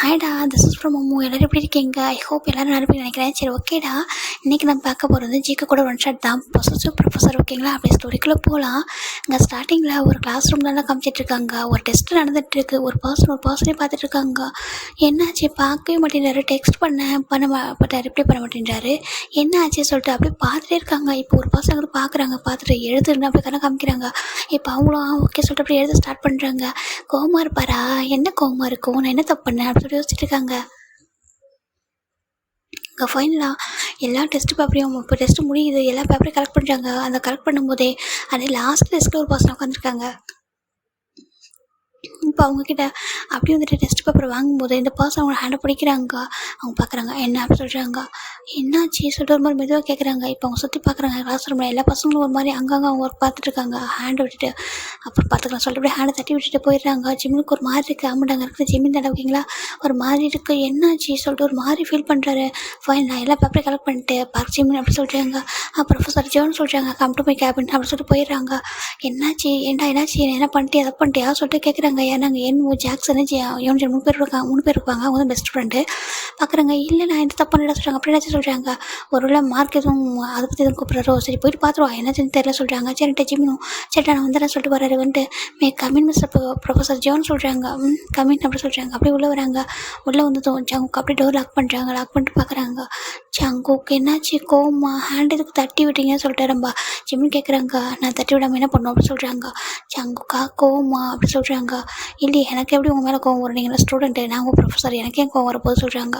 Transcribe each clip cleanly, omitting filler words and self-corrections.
ஹாய்டா, this is from Ammu. எல்லோரும் எப்படி இருக்கீங்க? ஐ ஹோப் எல்லோரும் நல்லா நினைக்கிறேன். சரி, ஓகேடா. இன்றைக்கி நம்ம பார்க்க போகிறது ஜிக்கு கூட ஒன் ஷாட் தான். Possessive professor. ஓகேங்களா? அப்படியே ஸ்டோரிக்குள்ளே போகலாம். இங்கே ஸ்டார்டிங்கில் ஒரு கிளாஸ் ரூம்லலாம் காமிச்சிட்ருக்காங்க. ஒரு டெஸ்ட்டு நடந்துகிட்ருக்கு. ஒரு பர்சனே பார்த்துட்ருக்காங்க. என்னாச்சு பார்க்கவே மாட்டேங்கிறாரு. டெக்ஸ்ட் பண்ண ரிப்ளை பண்ண மாட்டேன்றாரு. என்ன ஆச்சு சொல்லிட்டு அப்படியே பார்த்துட்டே இருக்காங்க. இப்போ ஒரு பர்சன் வந்து பார்க்குறாங்க. பார்த்துட்டு எழுதுன்னு அப்படி தானே காமிக்கிறாங்க. இப்போ அவங்களும் ஓகே சொல்லிட்டு அப்படியே எழுத ஸ்டார்ட் பண்ணுறாங்க. கோவமாக இருப்பாரா? என்ன கோவமாக இருக்கும்? நான் என்ன தப்பு பண்ணேன் அப்படின்னு சொல்லி யோசிச்சுட்டு இருக்காங்க. இங்கே ஃபைனலாக எல்லா டெஸ்ட் பேப்பரையும் இப்போ டெஸ்ட்டு முடியுது. எல்லா பேப்பரையும் கலெக்ட் பண்ணுறாங்க. அந்த கலெக்ட் பண்ணும்போதே அதே லாஸ்ட் டெஸ்ட்டில் ஒரு பர்சன் உட்காந்துருக்காங்க. இப்போ அவங்கக்கிட்ட அப்படியே வந்துட்டு டெஸ்ட் பேப்பர் வாங்கும்போது இந்த பர்சன் அவங்க ஹேண்டை பிடிக்கிறாங்க. அவங்க பார்க்குறாங்க. என்ன அப்படி சொல்கிறாங்க. என்னாச்சு சொல்லிட்டு ஒரு மாதிரி மெதுவாக கேட்குறாங்க. இப்போ அவங்க சுற்றி பார்க்குறாங்க. கிளாஸ் ரூமில் எல்லா பசங்களும் ஒரு மாதிரி அங்கங்கே அவங்க ஒர்க் பார்த்துட்ருக்காங்க. ஹேண்டை விட்டுட்டு அப்புறம் பார்த்துக்கலாம் சொல்லிட்டு அப்படியே ஹேண்டை தட்டி விட்டுட்டு போயிடுறாங்க. ஜிம்முக்கு ஒரு மாதிரி இருக்குது. ஆமாண்டாங்க இருக்குது ஜிம்மின் தடவை. ஓகேங்களா? ஒரு மாதிரி இருக்குது. என்னாச்சு சொல்லிட்டு ஒரு மாதிரி ஃபீல் பண்ணுறாரு. ஃபைன், நான் எல்லா பேப்பரையும் கலெக்ட் பண்ணிட்டு பார்க் ஜிம்மின் அப்படி சொல்கிறாங்க. ப்ரொஃபஸர் ஜோன்னு சொல்கிறாங்க. கம் டு மை கேபின் அப்படின்னு சொல்லிட்டு போயிடுறாங்க. என்னாச்சு என்னாச்சு என்ன பண்ணிட்டு எதை பண்ணிட்டியா சொல்லிட்டு கேட்குறாங்க. ஏன்னாங்க ஜாக்சன் யோன் 3 பேர் இருப்பாங்க. அவங்க தான் பெஸ்ட் ஃப்ரெண்டு. பார்க்குறாங்க. இல்லை நான் எந்த தப்பு பண்ணிட சொல்கிறாங்க. அப்படி என்னாச்சும் சொல்கிறாங்க. ஒரு வேளை மார்க் எதுவும் அதை பற்றி எதுவும் கூப்பிட்றாரோ. சரி போயிட்டு பார்த்துருவா என்னாச்சுன்னு தெரியல சொல்கிறாங்க. சரிட்ட ஜிம்மினும் சரிட்டா நான் வந்துடுறேன் சொல்லிட்டு வராரு. வந்துட்டு may come in mister professor John சொல்கிறாங்க. கமின் அப்படி சொல்கிறாங்க. அப்படியே உள்ளே வராங்க. உள்ளே வந்து ஜங்குக்கு அப்படியே டோர் லாக் பண்ணுறாங்க. லாக் பண்ணிட்டு பார்க்குறாங்க. ஜங்குக்கு என்னாச்சு கோவமா? ஹேண்ட் இதுக்கு தட்டி விட்டீங்கன்னு சொல்லிட்டு ரொம்ப ஜிம்மின் கேட்குறாங்க. நான் தட்டி விடாமல் என்ன பண்ணுவோம் அப்படி சொல்கிறாங்க. ஜங்குக்கா கோவமா அப்படி சொல்கிறாங்க. இல்லையே எனக்கு எப்படி உங்கள் மேலே கோவம் வரும்? நீங்கள் ஸ்டூடெண்ட்டு, நான் உங்கள் ப்ரொஃபஸர், எனக்கே கோவம் வரப்போது சொல்கிறாங்க.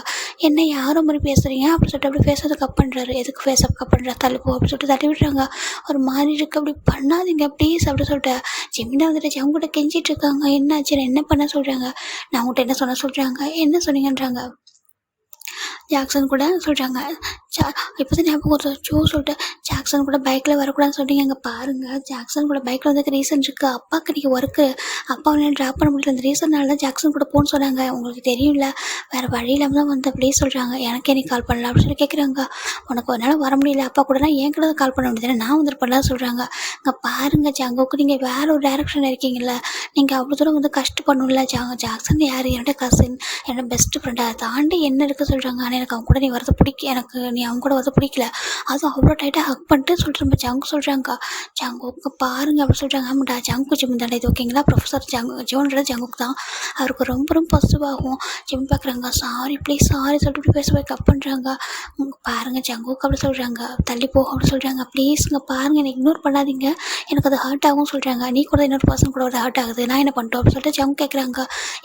என்ன யாரும் மாதிரி பேசுகிறீங்க அப்படி சொல்லிட்டு அப்படி பேசுறது கப் பண்ணுறாரு. எதுக்கு ஃபேஸ் அப் கப் பண்ணுறா தள்ளுப்போ அப்படி சொல்லிட்டு தள்ளி விடுறாங்க. ஒரு மாதிரி இருக்குது. அப்படி பண்ணாதீங்க ப்ளீஸ் அப்படி சொல்லிட்டு ஜிம்மினா வந்துட்டு ஜங்குகிட்ட கெஞ்சிட்டு இருக்காங்க. என்னாச்சு நான் என்ன பண்ண சொல்கிறாங்க. நான் உங்கள்கிட்ட என்ன சொன்ன சொல்கிறாங்க. என்ன சொன்னீங்கன்றாங்க. ஜாக்சன் கூட சொல்கிறாங்க. இப்போ தான் ஞாபகம் வருது ஜோ சொல்லிட்டு ஜாக்சன் கூட பைக்கில் வரக்கூடாதுன்னு சொல்லிட்டீங்க. அங்கே பாருங்கள், ஜாக்சன் கூட பைக்கில் வந்ததுக்கு ரீசன் இருக்குது. அப்பாவுக்கு நீங்கள் ஒர்க்கு அப்பாவை ட்ராப் பண்ண முடியல. அந்த ரீசன்னால தான் ஜாக்சன் கூட போகணுன்னு சொன்னாங்க. உங்களுக்கு தெரியும்ல, வேறு வழி இல்லாமல் தான் வந்து அப்படியே சொல்கிறாங்க. எனக்கே நீ கால் பண்ணலாம் அப்படின்னு சொல்லி கேட்குறாங்க. உனக்கு ஒரு நாள் வர முடியல அப்பா கூட தான் என் கூட தான் கால் பண்ண முடியாது, நான் வந்துருப்பேன்லாம் சொல்கிறாங்க. அங்கே பாருங்கள் ஜங்குக்கு நீங்கள் வேறு ஒரு டைரக்ஷனில் இருக்கீங்கள. நீங்கள் அவ்வளோ தூரம் வந்து கஷ்டப்படணும்ல. ஜாக்சன் யார்? என்னோட கசின், என்னோட பெஸ்ட் ஃப்ரெண்ட். அதை தாண்டி என்ன இருக்குது சொல்கிறாங்க. ஆனால் எனக்கு அவங்க கூட நீ வரது எனக்கு நீ அவங்க கூட வரது பிடிக்கல. அதுவும் அவ்வளோ டைட்டாக ஹக் பண்ணிட்டு சொல்கிறேன் ஜங்கு சொல்கிறாங்க. ஜங்குக்கு பாருங்க அப்படி சொல்கிறாங்க. ஆமாண்டா ஜங்கு ஜிம் தாண்டா இது. ஓகேங்களா? ப்ரொஃபஸர் ஜோன்றது ஜங்குக்கு தான். அவருக்கு ரொம்ப ரொம்ப பாசிட்டிவ் ஆகும். ஜிம் பார்க்குறாங்க. சாரி ப்ளீஸ் சாரி சொல்லிட்டு பேச கப் பண்ணுறாங்க. பாருங்கள் ஜங்குக்கு அப்படி சொல்கிறாங்க. தள்ளி போக அப்படி சொல்கிறாங்க. ப்ளீஸ் இங்கே பாருங்கள், என்னை இக்னோர் பண்ணாதீங்க, எனக்கு அது ஹர்ட் ஆகும் சொல்கிறாங்க. நீ கூட இன்னொரு பர்சன் கூட ஒரு ஹர்ட் ஆகுது, நான் என்ன பண்ணிட்டோம் அப்படின்னு சொல்லிட்டு ஜங்கு கேட்குறாங்க.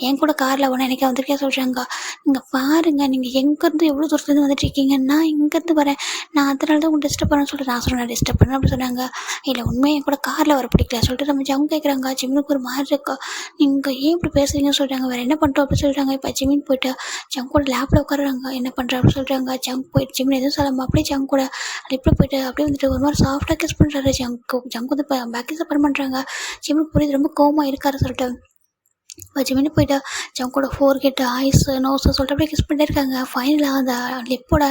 என் கூட காரில் ஒன்று எனக்கு வந்திருக்கேன் சொல்கிறாங்க. இங்கே பாருங்கள், நீங்கள் எங்கேருந்து எவ்வளோ தூரத்துலேருந்து வந்துட்டு இருக்கீங்க, நான் இங்கேருந்து வரேன், நான் அதனால தான் உங்களுக்கு டிஸ்டர்ப் பண்ண சொல்லிட்டு நான் சொன்னேன் டிஸ்டர்ப் பண்ணேன் அப்படி சொன்னாங்க. இல்லை உண்மையை என் கூட காரில் வர பிடிக்கல சொல்லிட்டு நம்ம ஜம்மு கேட்குறாங்க. ஜிம்முக்கு ஒரு மாதிரி இருக்கா, நீங்கள் ஏன் இப்படி பேசுறீங்கன்னு சொல்கிறாங்க. வேறு என்ன பண்ணுறோம் அப்படி சொல்கிறாங்க. இப்போ ஜிம்மின் போயிட்டு ஜங்கு கூட லேப்பில் உட்காடுறாங்க. என்ன பண்ணுறா அப்படி சொல்கிறாங்க. ஜங்கு போயிட்டு ஜிம்மின் எதுவும் சொல்லாமல் அப்படியே ஜங்கு கூட லிப்பில் போயிட்டு அப்படியே வந்துட்டு ஒரு மாதிரி சாஃப்டாக கிஸ் பண்ணுறாரு. ஜங்கு வந்து இப்போ பேக் கிஸ் பண்ணுறாங்க. ஜிம்முக்கு புரியுது ரொம்ப கோவமாக இருக்காரு சொல்லிட்டு ஜிம்மினு போயிட்டு ஜங்கோட ஃபோர்கெட்டு ஐஸு நோஸு சொல்லிட்டு அப்படியே கிஸ் பண்ணிட்டே இருக்காங்க. ஃபைனலாக அந்த லிப்போட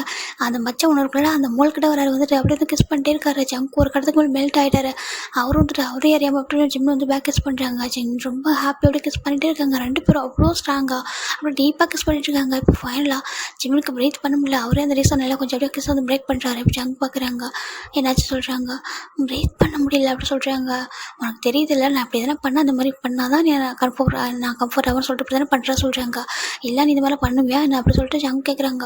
அந்த மச்ச உணர்வுக்குள்ள அந்த மோல்கிட்ட வராரு. வந்துட்டு அப்படியே வந்து கிஸ் பண்ணிட்டே இருக்காரு. ஜங்கு ஒரு கடத்துக்கு மேலே மெல்ட் ஆகிட்டாரு. அவரும் வந்துட்டு அவரே அறியாமல் அப்படியே ஜிம்மு வந்து பேக் கிஸ் பண்ணுறாங்க. ஜிம் ரொம்ப ஹாப்பியோட கிஸ் பண்ணிகிட்டே இருக்காங்க. 2 பேரும் அவ்வளோ ஸ்ட்ராங்காக அப்படியே டீப்பாக கிஸ் பண்ணிட்டு இருக்காங்க. இப்போ ஃபைனலாக ஜிம்முக்கு பிரேக் பண்ண முடியல. அவரே அந்த ரீசன் எல்லாம் கொஞ்சம் அப்படியே கிஸ் வந்து பிரேக் பண்ணுறாரு. இப்போ ஜங்கு பார்க்குறாங்க. என்னாச்சு சொல்கிறாங்க. பிரேக் பண்ண முடியல அப்படி சொல்கிறாங்க. உனக்கு தெரியுதுல்ல, நான் அப்படி எதனா பண்ண அந்த மாதிரி பண்ணால் தான் நான் கம்ஃபர்ட் ஆகும்னு சொல்லிட்டு இப்படி தானே பண்ணுறா சொல்கிறாங்க. இல்லை நீ இந்த மாதிரி பண்ணுவியா என்ன அப்படி சொல்லிட்டு ஜங்கு கேட்குறாங்க.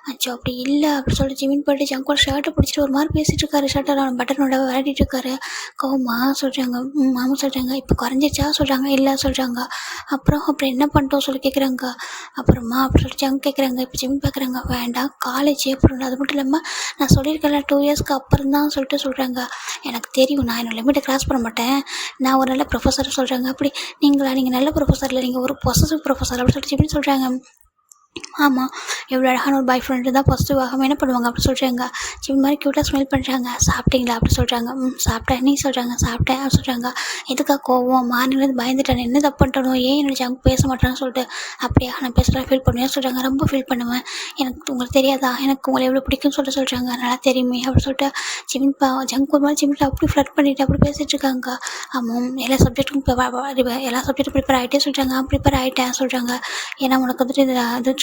அச்சோ அப்படி இல்லை அப்படி சொல்லிட்டு ஜிம்மின் போய்ட்டு ஜங்கோட ஷர்ட்டை பிடிச்சிட்டு ஒரு மாதிரி பேசிகிட்டு இருக்காரு. ஷர்ட்டை பட்டனோட விளையாடிட்டு இருக்காரு. கோவமா சொல்கிறாங்க. ஆமாம் சொல்கிறாங்க. இப்போ குறைஞ்சிச்சா சொல்கிறாங்க. இல்லை சொல்கிறாங்க. அப்புறம் என்ன பண்ணிட்டோம் சொல்லி கேட்குறாங்க. அப்புறமா அப்படி சொல்லிட்டு ஜங்கு கேட்குறாங்க. இப்போ ஜிம்மின் பார்க்குறாங்க. வேண்டாம் காலேஜ் அப்புறம் அது மட்டும் இல்லாமல் நான் சொல்லியிருக்கேன் 2 இயர்ஸ்க்கு அப்புறம் தான் சொல்கிறாங்க. எனக்கு தெரியும், நான் என்னோட லிமிட்டை கிராஸ் பண்ண மாட்டேன், நான் ஒரு நல்ல ப்ரொஃபஸர் சொல்கிறாங்க. அப்படி நீங்கள் நல்ல ப்ரொஃபஸர் இல்லை, நீங்கள் ஒரு பொசசிவ் ப்ரொஃபஸர் அப்படி சொல்லிட்டு ஜிம்மின் சொல்கிறாங்க. ஆமாம், இவ்வளோ அழகான ஒரு பாய் ஃப்ரெண்டு தான் பாசிட்டிவாகாமல் என்ன பண்ணுவாங்க அப்படி சொல்கிறாங்க. சிவன் மாதிரி க்யூட்டாக ஸ்மெல் பண்ணுறாங்க. சாப்பிட்டீங்களா அப்படி சொல்கிறாங்க. சாப்பிட்டேன். நீ சொல்கிறாங்க சாப்பிட்டேன் அப்படி சொல்கிறாங்க. எதுக்கா கோவம்? மார்னிங்லேருந்து பயந்துட்டேன். என்ன தப்பு பண்ணிட்டனோ, ஏன் என்னோட ஜங்க் பேச மாட்டேன்னு சொல்லிட்டு. அப்படியா நான் பேசுகிறேன் ஃபீல் பண்ணுவேன் சொல்கிறாங்க. ரொம்ப ஃபீல் பண்ணுவேன். எனக்கு உங்களுக்கு தெரியாதா, எனக்கு உங்களை எவ்வளோ பிடிக்கும்னு சொல்லிட்டு சொல்கிறாங்க. நல்லா தெரியுமே அப்படி சொல்லிட்டு ஜிமின் ஜங்க் ஒரு மாதிரி ஜிமின்ட்டு அப்படி ஃப்ளட் பண்ணிட்டு அப்படி பேசிகிட்டு இருக்காங்க. ஆமாம், எல்லா சப்ஜெக்ட்டுக்கும் எல்லா சப்ஜெக்ட்டும் ப்ரிப்பேர் ஆகிட்டே சொல்கிறாங்க. ப்ரிப்பேர் ஆகிட்டேன் சொல்கிறாங்க. ஏன்னா உனக்கு வந்துட்டு இது வந்துட்டு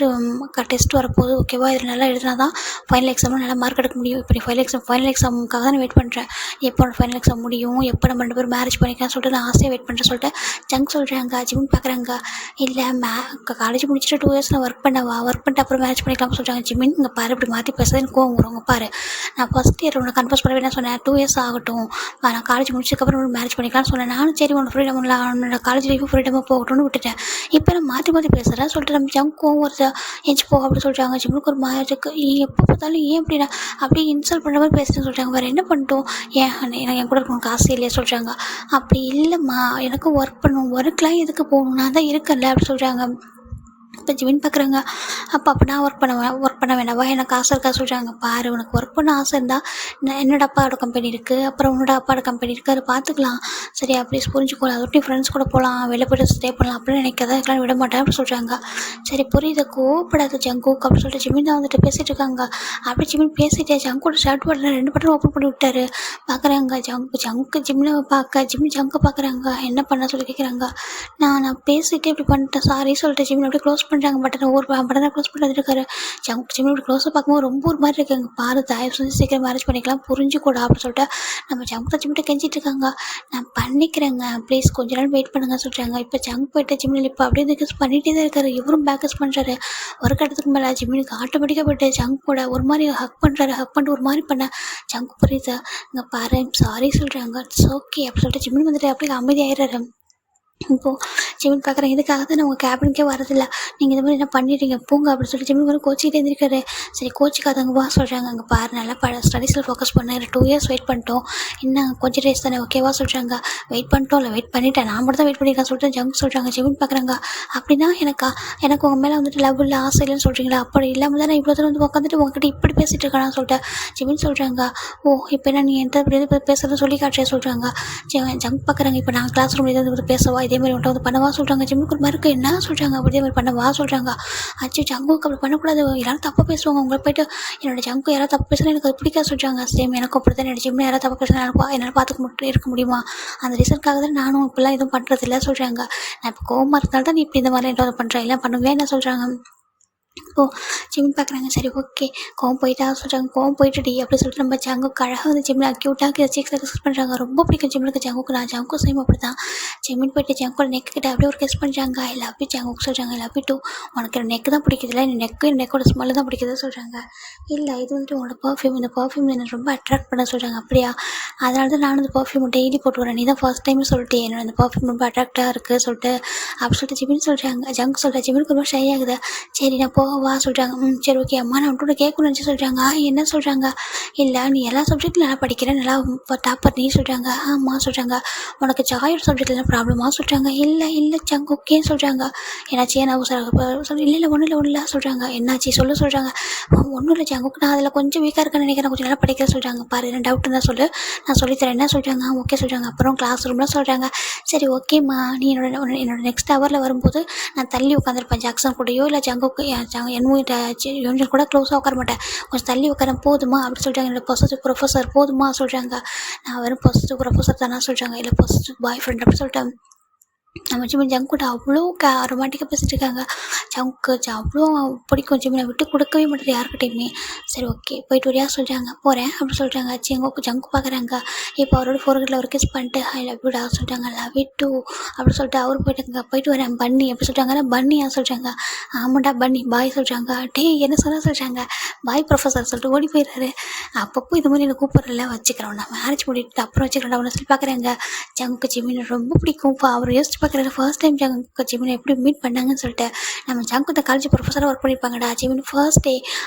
டெஸ்ட் வரப்போகுது ஓகேவா, இதில் நல்லா எழுதினா தான் ஃபைனல் எக்ஸாமில் நல்லா மார்க் எடுக்க முடியும். இப்போ நீ ஃபைனல் எக்ஸாமுக்காக தான் வெயிட் பண்ணுறேன். எப்போ ஃபைனல் எக்ஸாம் முடியும், எப்போ நம்ம 2 பேரும் மேரேஜ் பண்ணிக்கலாம்னு சொல்லிட்டு நான் ஆசையாக வெயிட் பண்ணுறேன் சொல்லிட்டு ஜங்க் சொல்கிறாங்க. ஜிமின் பார்க்குறாங்க. இல்லை காலேஜ் முடிச்சுட்டு 2 இயர்ஸ் நான் ஒர்க் பண்ணிட்டு அப்புறம் மேரேஜ் பண்ணிக்கலாம்னு சொல்கிறாங்க. ஜிமின் இங்கே பாரு இப்படி மாற்றி பேசுறதுன்னு கோவம் வருவாங்க பாரு. நான் ஃபஸ்ட் இயர் உன்னை கன்ஃபர்ஸ் பண்ணவே நான் சொன்னேன் 2 இயர்ஸ் ஆகட்டும், நான் காலேஜ் முடிச்சதுக்கப்புறம் மேரேஜ் பண்ணிக்கலாம்னு சொன்னேன். நானும் சரி உன்னோட ஃப்ரீடம் இல்லை, உன்னோட காலேஜ் லைஃபும் ஃப்ரீடமாக போகட்டும்னு விட்டுட்டேன். இப்போ நான் மாற்றி பேசுகிறேன் சொல்லிட்டு நம்ம ஜங்க் கோவம் வருதா எஞ்சி போ அப்படி சொல்கிறாங்க. ஜிம்முக்கு ஒரு மாதிரி இருக்குது. எப்போ பார்த்தாலும் ஏன் இப்படி அப்படியே இன்சல்ட் பண்ணுற மாதிரி பேசுகிறேன்னு சொல்கிறாங்க. வேறு என்ன பண்ணிட்டோம், என் கூட இருக்கணும் காசு இல்லையா சொல்கிறாங்க. அப்படி இல்லைம்மா, எனக்கு ஒர்க் பண்ணணும், ஒர்க்லாம் எதுக்கு போகணும், நான் தான் இருக்கேன்ல அப்படி சொல்கிறாங்க. இப்போ ஜிமின் பார்க்குறாங்க. அப்போ நான் ஒர்க் பண்ண வேண்டாவா, எனக்கு ஆசை இருக்கா சொல்கிறாங்க. பாரு உனக்கு ஒர்க் பண்ண ஆசை இருந்தால் என்னோட அப்பாவோட கம்பெனி இருக்குது, அப்புறம் உன்னோட அப்பாவோட கம்பெனி இருக்குது, அதை பார்த்துக்கலாம் சரியா, ப்ளீஸ் புரிஞ்சுக்கோ. அதோட்டி ஃப்ரெண்ட்ஸ் கூட போகலாம், வெளில போய்ட்டு ஸ்டே பண்ணலாம் அப்படின்னு நினைக்காத, இருக்கலாம் விட மாட்டேன் அப்படி சொல்கிறாங்க. சரி புரியுது, கோவப்படாத ஜங்குக் அப்படின்னு சொல்லிட்டு ஜிமின் தான் வந்துட்டு பேசிகிட்டு இருக்காங்க. அப்படி ஜிமின் பேசிட்டே ஜங்கோட ஷர்ட் பட்டன் 2 பட்டன் ஓப்பன் பண்ணி விட்டாரு. பார்க்குறாங்க ஜங்கு ஜிம்மினை ஜங்கை பார்க்குறாங்க. என்ன பண்ண சொல்லி கேட்குறாங்க. நான் பேசிகிட்டே இப்படி பண்ணிட்டேன் சாரி சொல்லிட்டு ஜிமின் அப்படியே க்ளோஸ் பண்ணுறாங்க. பட்டனை பட்டனை க்ளோஸ் பண்ணிட்டு இருக்காரு. ஜிமின் இப்படி க்ளோஸை பார்க்கும்போது ரொம்ப ஒரு மாதிரி இருக்காங்க. பாரு தயவு செஞ்சு சீக்கிரம் மேரேஜ் பண்ணிக்கலாம், புரிஞ்சுக்கூடா அப்படின்னு சொல்லிட்டு நம்ம ஜிமிட்ட கெஞ்சிட்டு இருக்காங்க. நான் பண்ணிக்கிறேங்க ப்ளீஸ் கொஞ்ச நாள் வெயிட் பண்ணுங்க சொல்கிறாங்க. இப்போ ஜங்க் போயிட்டு ஜிமின் இப்போ அப்படியே கிஸ் பண்ணிகிட்டே தான் இருக்காரு. இவரும் பேக் கிஸ் பண்ணுறாரு. ஒரு கட்டத்துக்கு மேலே ஜிமினுக்கு ஆட்டோமேட்டிக்காக போய்ட்டு ஜங்க் கூட ஒரு மாதிரி ஹக் பண்ணிட்டு ஒரு மாதிரி பண்ண ஜங்க் புரியுது இங்கே பாரு சாரி சொல்கிறாங்க. இட்ஸ் ஓகே அப்படின்னு சொல்லிட்டு ஜிமின் வந்துட்டு அப்படியே அமைதியாயிடுறாரு. இப்போது ஜிமின் பார்க்குறேன், இதுக்காக தான் நான் உங்கள் கேபினுக்கே வரதில்லை, நீங்கள் இந்த மாதிரி என்ன பண்ணிடுறீங்க போங்க அப்படின்னு சொல்லிட்டு ஜிமின் வந்து கோச்சிக்கிட்டே இருந்திருக்காரு. சரி கோச்சிக்காதவங்க வா சொல்கிறாங்க. அங்கே பாரு நல்லா ஸ்டடீஸில் ஃபோக்கஸ் பண்ண 2 இயர்ஸ் வெயிட் பண்ணிட்டோம், இன்னும் கொஞ்சம் டேஸ் தானே ஓகேவா சொல்கிறாங்க. வெயிட் பண்ணிட்டோம் இல்லை வெயிட் பண்ணிட்டேன், நான் மட்டும் தான் வெயிட் பண்ணியிருக்கேன் சொல்லிட்டு ஜங்க் சொல்கிறாங்க. ஜிமின் பார்க்குறாங்க. அப்படின்னா எனக்கு உங்கள் மேலே வந்துட்டு லவ் இல்லை ஆசை இல்லைன்னு சொல்கிறீங்களா, அப்படி இல்லாமல் தான் நான் இவ்வளோ தூரம் வந்து உட்காந்துட்டு உங்ககிட்ட இப்படி பேசிகிட்டு இருக்கான்னு சொல்லிட்டு ஜிமின் சொல்கிறாங்க. ஓ இப்போ என்ன நீ எந்த பேசுகிறத சொல்லி காட்டுறேன் சொல்கிறாங்க. ஜங்க் பார்க்குறாங்க. இப்போ நான் கிளாஸ் ரூமில் வந்து பேசவா, இதே மாதிரி உன்ட்ட வந்து பண்ணவா சொல்கிறாங்க. ஜிம்முக்கு ஒரு மாதிரி என்ன சொல்கிறாங்க, அப்படியே மாதிரி பண்ணவா சொல்கிறாங்க. அச்சு ஜங்குக்கு அப்படி பண்ணக்கூடாது, யாரும் தப்பாக பேசுவாங்க, உங்களை போய்ட்டு என்னோட ஜங்கு யாராவது தப்பு பேசுனா எனக்கு அது பிடிக்காது சொல்கிறாங்க. சேம் எனக்கும் அப்படி தான், என்னோட ஜிம்மில் யாராவது தப்பு பேசுனா என்னால் பார்த்துக்க இருக்க முடியுமா, அந்த ரீசனுக்காக தான் நானும் இப்படிலாம் எதுவும் பண்ணுறதில்ல சொல்கிறாங்க. நான் இப்போ கோவமாக இருந்தால்தான் நீ இப்படி இந்த மாதிரி என்ன பண்ணுறேன் இல்லை பண்ணுவேன் என்ன சொல்கிறாங்க. இப்போது ஜிமின் பார்க்குறாங்க. சரி ஓகே கோவம் போயிட்டா சொல்கிறாங்க. கோவம் போயிட்டுடி அப்படி சொல்லிட்டு நம்ம ஜங்குக்கு அழகாக வந்து ஜிம்மில் க்யூட்டாக சீக்ஸ் கிஸ் பண்ணுறாங்க. ரொம்ப பிடிக்கும் ஜிம்முக்கு ஜங்குக்கு. நான் ஜங்கு சேம் அப்படி தான். ஜிமின் போயிட்டு ஜங்கோட நெக்கு கிட்ட அப்படியே ஒரு கிஸ் பண்ணுறாங்க. ஐ லவ் யூ ஜங்குக்கு சொல்கிறாங்க. I love you too. உனக்கு நெக்கு தான் பிடிக்குதுல்ல, நெக்கோட ஸ்மெல்லு தான் பிடிக்குது சொல்கிறாங்க. இல்லை இது வந்துட்டு உங்களோட பர்ஃப்யூம், இந்த பர்ஃப்யூம் எனக்கு ரொம்ப அட்ராக்ட் பண்ண சொல்கிறாங்க. அப்படியா, அதனால தான் நானும் இந்த பர்ஃப்யூம் டெய்லி போட்டு வரேன், நீ தான் ஃபர்ஸ்ட் டைம் சொல்லிட்டு என்னோட இந்த பர்ஃப்யூம் ரொம்ப அட்ராக்டாக இருக்குது சொல்லிட்டு அப்படி சொல்லிட்டு ஜிமின் சொல்கிறாங்க. ஜங்க் சொல்கிறேன். ஜிமினுக்கு ரொம்ப ஷை ஆகுது. சரி நான் போகவா சொல்கிறாங்க. சரி ஓகே அம்மா நான் உன்ட்டோட கேட்கணும்னு நினச்சி சொல்கிறாங்க. என்ன சொல்கிறாங்க. இல்லை நீ எல்லா சப்ஜெக்ட்டும் நல்லா படிக்கிறேன், நல்லா டாப்பர் நீ சொல்கிறாங்க. ஆமாம் சொல்கிறாங்க. உனக்கு ஜாயோட சப்ஜெக்ட்ல ப்ராப்ளமாக சொல்கிறாங்க. இல்லை ஜங்க் ஓகேன்னு சொல்கிறாங்க. என்னாச்சு நான் இல்லை ஒன்றும் இல்லை சொல்கிறாங்க. என்னாச்சு சொல்ல சொல்கிறாங்க. ஒன்றும் இல்லை ஜங்குக்கு, நான் அதில் கொஞ்சம் வீக்காக இருக்கேன்னு நினைக்கிறேன், கொஞ்சம் நல்லா படிக்கிற சொல்கிறாங்க. பாரு என்ன டவுட் தான் சொல்லு, நான் சொல்லித்தரேன் என்ன சொல்கிறாங்க. ஓகே சொல்கிறாங்க. அப்புறம் கிளாஸ் ரூமில் சொல்கிறாங்க. சரி ஓகேம்மா நீ என்னோட நெக்ஸ்ட் ஹவரில் வரும்போது நான் தள்ளி உட்காந்துருப்பேன், ஜாக்சன் கூடயோ இல்லை ஜங்குக்கு யூனியன் கூட க்ளோஸாக உட்கார மாட்டேன், கொஞ்சம் தள்ளி உட்காரன் போதுமா அப்படி சொல்கிறாங்க. என்னோட பாசிட்டிவ் ப்ரொஃபஸர் போதுமா சொல்கிறாங்க. நான் வெறும் பாசிட்டிவ் ப்ரொஃபஸர் தானே சொல்கிறாங்க. இல்லை பாசிட்டிவ் பாய் ஃப்ரெண்ட் அப்படி சொல்லிட்டு நம்ம ஜிமின் ஜங்க் கூட அவ்வளோ ரொமான்டிக்காக பேசிகிட்டு இருக்காங்க. ஜங்க்கு அவ்வளோ பிடிக்கும், ஜிமினை விட்டு கொடுக்கவே மாட்டேது யாருக்கிட்டையுமே. சரி ஓகே போயிட்டு வரியா சொல்கிறாங்க. போகிறேன் அப்படி சொல்கிறாங்க. ஜங்கு பார்க்குறாங்க. இப்போ அவரோட ஃபோர்கேட்டில் ஒரு கிஸ் பண்ணிட்டு ஐ லவ் யூடா சொல்கிறாங்க. லவ் யூ டூ அப்படி சொல்லிட்டு அவர் போயிட்டு வரேன் பன்னி அப்படி சொல்கிறாங்க. பன்னியா சொல்கிறாங்க. ஆமாண்டா பன்னி பாய் சொல்கிறாங்க. என்ன சொல்கிறாங்க. பாய் ப்ரொஃபஸர் சொல்லிட்டு ஓடி போயிடுறாரு. அப்பப்போ இது மாதிரி எனக்கு கூப்பிட்றல வச்சுக்கிறோம், நான் மேரேஜ் முடிட்டு அப்புறம் வச்சுக்கிறேன் ஒன்று சொல்லி பார்க்குறாங்க. ஜங்குக்கு ஜிமினை ரொம்ப பிடிக்கும். இப்போ அவர் யோசிச்சு பார்க்குறாரு ஃபர்ஸ்ட் டைம் ஜங்குக்கு ஜிமினை எப்படி மீட் பண்ணாங்கன்னு சொல்லிட்டு. நம்ம ஜங்கு இந்த காலேஜ் ப்ரொஃபஸராக ஒர்க் பண்ணியிருப்பாங்கடா. ஜிமின் ஃபர்ஸ்ட் டே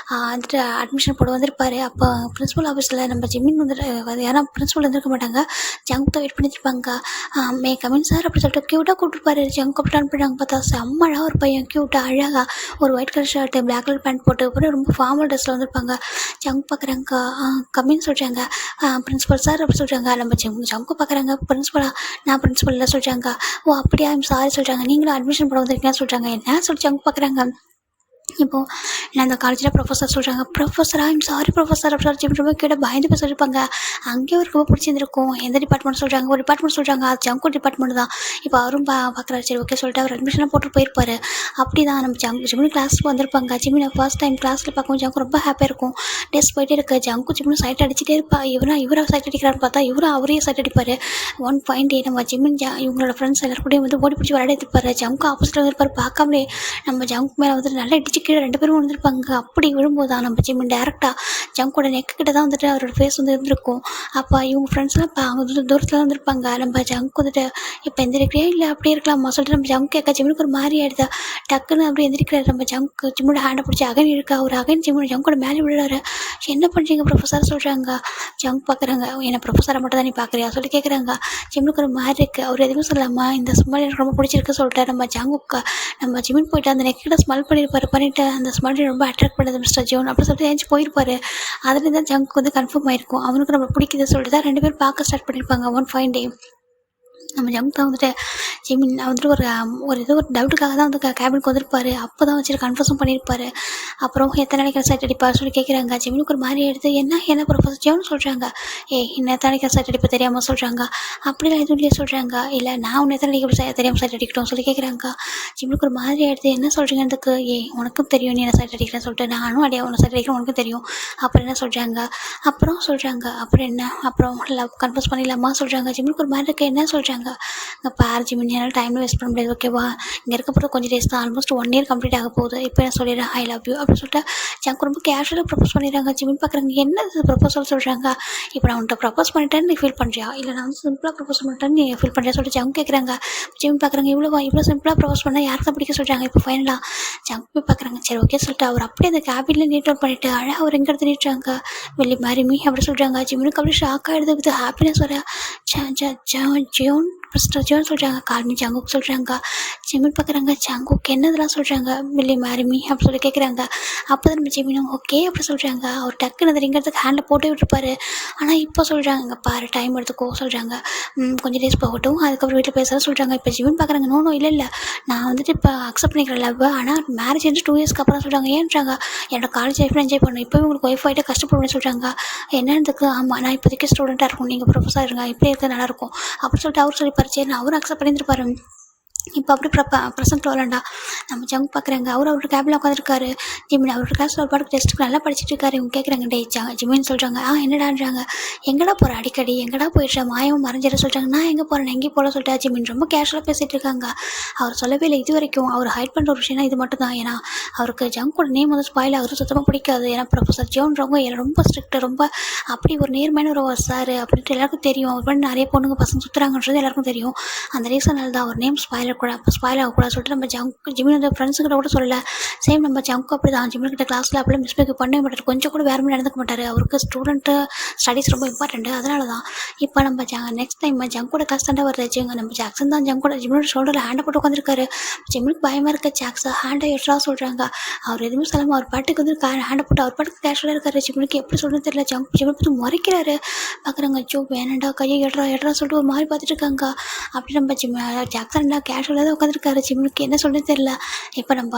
வந்துட்டு அட்மிஷன் போட வந்திருப்பாரு. அப்போ பிரின்சிபல் ஆஃபீஸில் நம்ம ஜிமின் வந்துட்டு யாரும் பிரின்சிபல் இருந்திருக்க மாட்டாங்க. ஜங்கு தான் வெயிட் பண்ணியிருப்பாங்க. மே கமின் சார் அப்படி சொல்லிட்டு க்யூட்டாக கூப்பிட்டுருப்பாரு. ஜங்கு அப்படி அனுப்பிட்டாங்க. பார்த்தா செம்மழா ஒரு பையன், க்யூட்டாக அழகாக ஒரு white colour shirt black colour pant போட்டு அப்புறம் ரொம்ப ஃபார்மல் ட்ரெஸ்ஸில் வந்திருப்பாங்க. ஜங்கு பார்க்குறாங்க, கம்மின்னு சொல்கிறாங்க. பிரின்சிபல் சார் அப்படி சொல்கிறாங்க. நம்ம ஜங்கு பார்க்குறாங்க, பிரின்சிபலா? நான் பிரின்சிபல் இல்லை சொல்கிறாங்க. ஓ அப்படியா, சாரி சொல்கிறாங்க. நீங்களும் அட்மிஷன் போட வந்திருக்கீங்கன்னு சொல்கிறாங்க. என்ன சொல்லி ஜங்கு பார்க்குறாங்க. இப்போது நான் அந்த காலேஜில் ப்ரொஃபஸர் சொல்கிறாங்க. ப்ரொஃபஸரா? ஐம் சாரி ப்ரொஃபஸர் அப்படி சொல்லி ரொம்ப கேட்ட பயந்து போய் சொல்லியிருப்பாங்க. அங்கேயும் அவருக்கு ரொம்ப பிடிச்சிருந்துருக்கும். எந்த டிபார்ட்மெண்ட் சொல்கிறாங்க? ஒரு டிபார்ட்மெண்ட் சொல்கிறாங்க, அது ஜங்கு டிபார்ட்மெண்ட் தான். இப்போ அவரும் பார்க்குறாரு. சரி ஓகே சொல்லிட்டு அவர் அட்மிஷன்லாம் போட்டு போயிருப்பார். அப்படி தான் நம்ம ஜிமினி கிளாஸுக்கு வந்திருப்பாங்க. ஜிமினை ஃபர்ஸ்ட் டைம் கிளாஸில் பார்க்கும் ஜங்கு ரொம்ப ஹாப்பியாக இருக்கும். டெஸ்ட் போயிட்டே இருக்கு. ஜங்கு ஜிமினு சைட் அடிச்சுட்டே இருப்பா. இவரை சைட் அடிக்கிறான்னு பார்த்தா இவரும் அவரையே சைட் அடிப்பார். ஒன் பாயிண்ட் நம்ம ஜிமின் இவங்களோட ஃப்ரெண்ட்ஸ் எல்லாருக்கூடையும் வந்து ஓடி பிடிச்சி விளையாடி இருப்பார். ஜங்கு ஆப்போசிட்டில் வந்துருப்பார். பார்க்காமலே நம்ம ஜங்கு மேலே வந்துட்டு நல்லா இடிச்சு கீழே 2 பேரும் வந்துருப்பாங்க. அப்படி விழும்போது தான் நம்ம ஜிமின் டேரெக்டாக ஜங்கோட நெக்கு கிட்ட தான் வந்துட்டு அவரோட ஃபேஸ் வந்து இருந்திருக்கும். அப்போ இவங்க ஃப்ரெண்ட்ஸ்லாம் இப்போ அவங்க தூரத்தில் வந்துருப்பாங்க. நம்ம ஜங்கு வந்துட்டு இப்போ எந்திரிக்கிறியா இல்லை அப்படியே இருக்கலாமா சொல்லிட்டு நம்ம ஜங்கு கேட்க ஜிமினுக்கு ஒரு மாதிரி ஆயிடுதா. டக்குன்னு அப்படி எந்திரிக்கிறாரு. நம்ம ஜங்கு ஜிமினோட ஹேண்டை பிடிச்சி அகன் இருக்கா. ஒரு அகன் ஜங்கோட மேலே விழுறாரு. என்ன பண்ணுறீங்க ப்ரொஃபஸர் சொல்கிறாங்க. ஜங்கு பார்க்குறாங்க. என்ன ப்ரொஃபஸரை மட்டும் தான் நீ பார்க்குறியா சொல்லி கேட்குறாங்க. ஜிமினுக்கு ஒரு மாதிரி இருக்குது. அவர் எதுவும் சொல்லாமா இந்த ஸ்மெல் எனக்கு ரொம்ப பிடிச்சிருக்கு சொல்லிட்டு நம்ம ஜங்குக்கு நம்ம ஜிமின் போயிட்டு அந்த நெக்கிட்ட ஸ்மெல் பண்ணிட்டு அந்த ஸ்மெல் ரொம்ப அட்ராக்ட் பண்ணுது மிஸ்டர் ஜோன் அப்படி சொல்லிட்டு ஏஞ்சி போயிருப்பாரு. அதில் தான் ஜங்கு வந்து கன்ஃபார்ம் ஆயிருக்கும். அவனுக்கு நம்ம பிடிக்குது சொல்லிட்டு தான் 2 பேரும் பார்க்க ஸ்டார்ட் பண்ணியிருப்பாங்க. ஒன் ஃபைன் டே நம்ம ஜங்கு தான் வந்துட்டு ஜிமின் வந்துட்டு ஒரு டவுட்டுக்காக தான் வந்து கேபினுக்கு வந்திருப்பார். அப்போ தான் வச்சுட்டு கன்ஃபர்ஸும் பண்ணியிருப்பார். அப்புறம் எத்தனை நாளைக்கு சைட் அடிப்பார் சொல்லி கேட்குறாங்க. ஜிமினுக்கு ஒரு மாதிரி எடுத்து என்ன ப்ரொஃபஸர் ஜோன்னு சொல்கிறாங்க. எத்தனை நாளைக்கு சைட் அடிப்ப தெரியாமல் சொல்கிறாங்க. அப்படிலாம் எதுவும் இல்லையே சொல்கிறாங்க. இல்லை நான் உன்னை எத்தனை நாளைக்கு தெரியாமல் சைட் அடிக்கட்டும் சொல்லி கேட்குறாங்க. ஜிமினுக்கு ஒரு மாதிரி எடுத்து என்ன சொல்கிறீங்கன்றதுக்கு உனக்கும் தெரியும் நீ என்ன சைட் அடிக்கிறேன்னு சொல்லிட்டு நானும் அடையா உன்னை சைட் அடிக்கிறேன் உனக்கும் தெரியும். அப்புறம் என்ன சொல்கிறாங்க. அப்புறம் என்ன அப்புறம் லவ் கன்ஃபர்ஸ் பண்ணிடலாமா சொல்கிறாங்க. ஜிமினுக்கு ஒரு மாதிரி இருக்க என்ன சொல்கிறாங்க. இங்கே பாரு ஜிமின் என்னால் டைம் வேஸ்ட் பண்ண முடியாது ஓகேவா. இங்கே இருக்க போகிற கொஞ்சம் டேஸ் தான். ஆல்மோஸ்ட் 1 இயர் கம்ப்ளீட் ஆக போகுது. இப்போ நான் சொல்லிடுறேன் ஐ லவ் யூ அப்படின்னு சொல்லிட்டு ஜங்கு ரொம்ப கேஷுவலாக ப்ரப்போஸ் பண்ணிடுறாங்க. ஜிமின் பார்க்குறாங்க என்ன ப்ரப்போசல் சொல்கிறாங்க. இப்போ நான் உன்ட்ட ப்ரப்போஸ் பண்ணிட்டேன்னு நீ ஃபீல் பண்ணுறியா இல்லை நான் வந்து சிம்பிளாக ப்ரப்போஸ் பண்ணிட்டேன்னு நீ ஃபீல் பண்ணுறியா சொல்லிட்டு ஜங்கு கேட்குறாங்க. ஜிமின் பார்க்குறாங்க இவ்வளோ சிம்பிளாக ப்ரப்போஸ் பண்ணால் யாருக்கு தான் பிடிக்க சொல்கிறாங்க. இப்போ ஃபைனலாக ஜங்கு போய் பார்க்குறாங்க. சரி ஓகே சொல்லிட்டு அவர் அப்படியே அந்த கேபினில் நீட் அவுட் பண்ணிவிட்டு அழகாக அவர் எங்கே எடுத்து நீட்டுறாங்க. வெளியே மேரி மீ அப்படி சொல்கிறாங்க. ஜிமினுக்கு அப்படியே ஷாக் ஆகிடுது. வித் ஹாப்பினஸ் வர ஜோன் மிஸ்டர் ஜோன் சொல்கிறாங்க. கால்மி ஜங்குக்கு சொல்கிறாங்க. ஜிமின் பார்க்குறாங்க. ஜங்குக்கு என்னதெல்லாம் சொல்கிறாங்க. வெளியே மேரி மீ அப்படி சொல்லி கேட்குறாங்க. அப்போ தான் நம்ம ஜிமினும் ஓகே அப்படி சொல்கிறாங்க. அவர் டக்குன்னு அந்த ரிங்கிறதுக்கு ஹேண்டில் போட்டு விட்டுருப்பாரு. ஆனால் இப்போ சொல்கிறாங்க இங்கே பாரு டைம் எடுத்துக்கோ சொல்கிறாங்க. கொஞ்சம் டேஸ் போகட்டும் அதுக்கப்புறம் வீட்டில் பேச சொல்கிறாங்க. இப்போ ஜிமின் பார்க்குறாங்க. நோ இல்லை நான் வந்துட்டு இப்போ அக்செப்ட் பண்ணிக்கிறேன் லவ். ஆனால் மேரேஜ் வந்து 2 இயர்ஸ்க்கு அப்புறம் சொல்கிறாங்க. ஏன்றாங்க என்னோட காலேஜ் லைஃப்பில் என்ஜாய் பண்ணணும். இப்போ உங்களுக்கு ஒய்ஃப் ஆகிட்டு கஷ்டப்படுவேன்னு சொல்கிறாங்க. என்னதுக்கு ஆமாம் நான் இப்போதைக்கு ஸ்டூடெண்ட்டாக இருக்கும் நீங்கள் ப்ரொஃபஸராக இருங்க இப்படி இருக்க நல்லாயிருக்கும் அப்படின்னு சொல்லிட்டு அவர் சொல்லி பறிச்சேன்னு அவரும் அக்செப்ட் பண்ணியிருப்பாரு. இப்போ அப்படி ப்ரெசென்ட் வரலண்டா நம்ம ஜங்கு பார்க்குறாங்க. அவரோட கேபில் உட்காந்துருக்காரு. ஜிமின் அவரோட கிளாஸில் ஒரு பாட்டுக்கு டெஸ்ட்டுக்கு நல்லா படிச்சுட்டு இருக்காரு. இவங்க கேட்குறாங்க ஜிமின்னு சொல்கிறாங்க. என்னடான்றாங்க. எங்கடா போகிற அடிக்கடி எங்கடா போயிடுறா மாயமும் மறைஞ்சிட சொல்கிறாங்க. நான் எங்கே போகிறேன் எங்கேயும் போல சொல்லிட்டு ஜிமின் ரொம்ப கேஷுவலாக பேசிகிட்டு இருக்காங்க. அவர் சொல்லவே இல்லை இது வரைக்கும். அவர் ஹைட் பண்ணுற ஒரு விஷயம்னா இது மட்டும் தான். ஏன்னா அவருக்கு ஜங்கோட நேம் வந்து ஸ்பாயில் ஆகுது சுத்தமாக பிடிக்காது. ஏன்னா ப்ரொஃபஸர் ஜோன்றவங்க ரொம்ப ஸ்ட்ரிக்ட் ரொம்ப அப்படி ஒரு நேர்மையான ஒரு சார் அப்படின்ட்டு எல்லாருக்கும் தெரியும். அவர் பண்ணி நிறைய பொண்ணுங்க பசங்க சுற்றுறாங்கன்றது எல்லாருக்கும் தெரியும். அந்த ரீசனால் தான் அவர் நேம் ஸ்பாயில் ஆகக்கூடாது சொல்லிட்டு நம்ம ஜிமின் வந்து ஃப்ரெண்ட்ஸுக்கிட்ட கூட சொல்லலை. சேம் நம்ம ஜங்கு அப்படி தான் ஜிமின்கிட்ட கிளாஸில் அப்படிலாம் மிஸ்டேக் பண்ணவே மாட்டார். கொஞ்சம் கூட வேறு மாதிரி நடந்துக்க மாட்டார். அவருக்கு ஸ்டூடெண்ட்டு ஸ்டடீஸ் ரொம்ப இம்பார்ட்டண்ட்டு. அதனால தான் இப்போ நம்ம நெக்ஸ்ட் டைம் ஜங்கோட கிளாஸ் தாண்டா வருது. நம்ம ஜாக்சன் தான் ஜிமினோட ஷோல்டரில் ஹேண்டை போட்டு உட்காந்துருக்காரு. ஜிமினுக்கு பயமாக இருக்க ஜாக்ஸா ஹேண்டை எட்ரா சொல்கிறாங்க. அவர் எதுவுமே சொல்லாமல் அவர் பாட்டுக்கு வந்து ஹேண்டை போட்டு அவர் பாட்டுக்கு கேஷுவலாக இருக்காரு. ஜிமினுக்கு எப்படி சொல்கிறது தெரியல. ஜிமின் பார்த்து முறைக்கிறாரு. பார்க்குறாங்க ஜோ வேணாண்டா கையை எட்ரா சொல்லிட்டு ஒரு மாதிரி பார்த்துட்டு இருக்காங்க. அப்படி நம்ம ஜாக்சன் கேஷுவலாக தான் உட்காந்துருக்காரு. ஜிமினுக்கு என்ன சொல்கிறது தெரியல. இப்போ நம்ம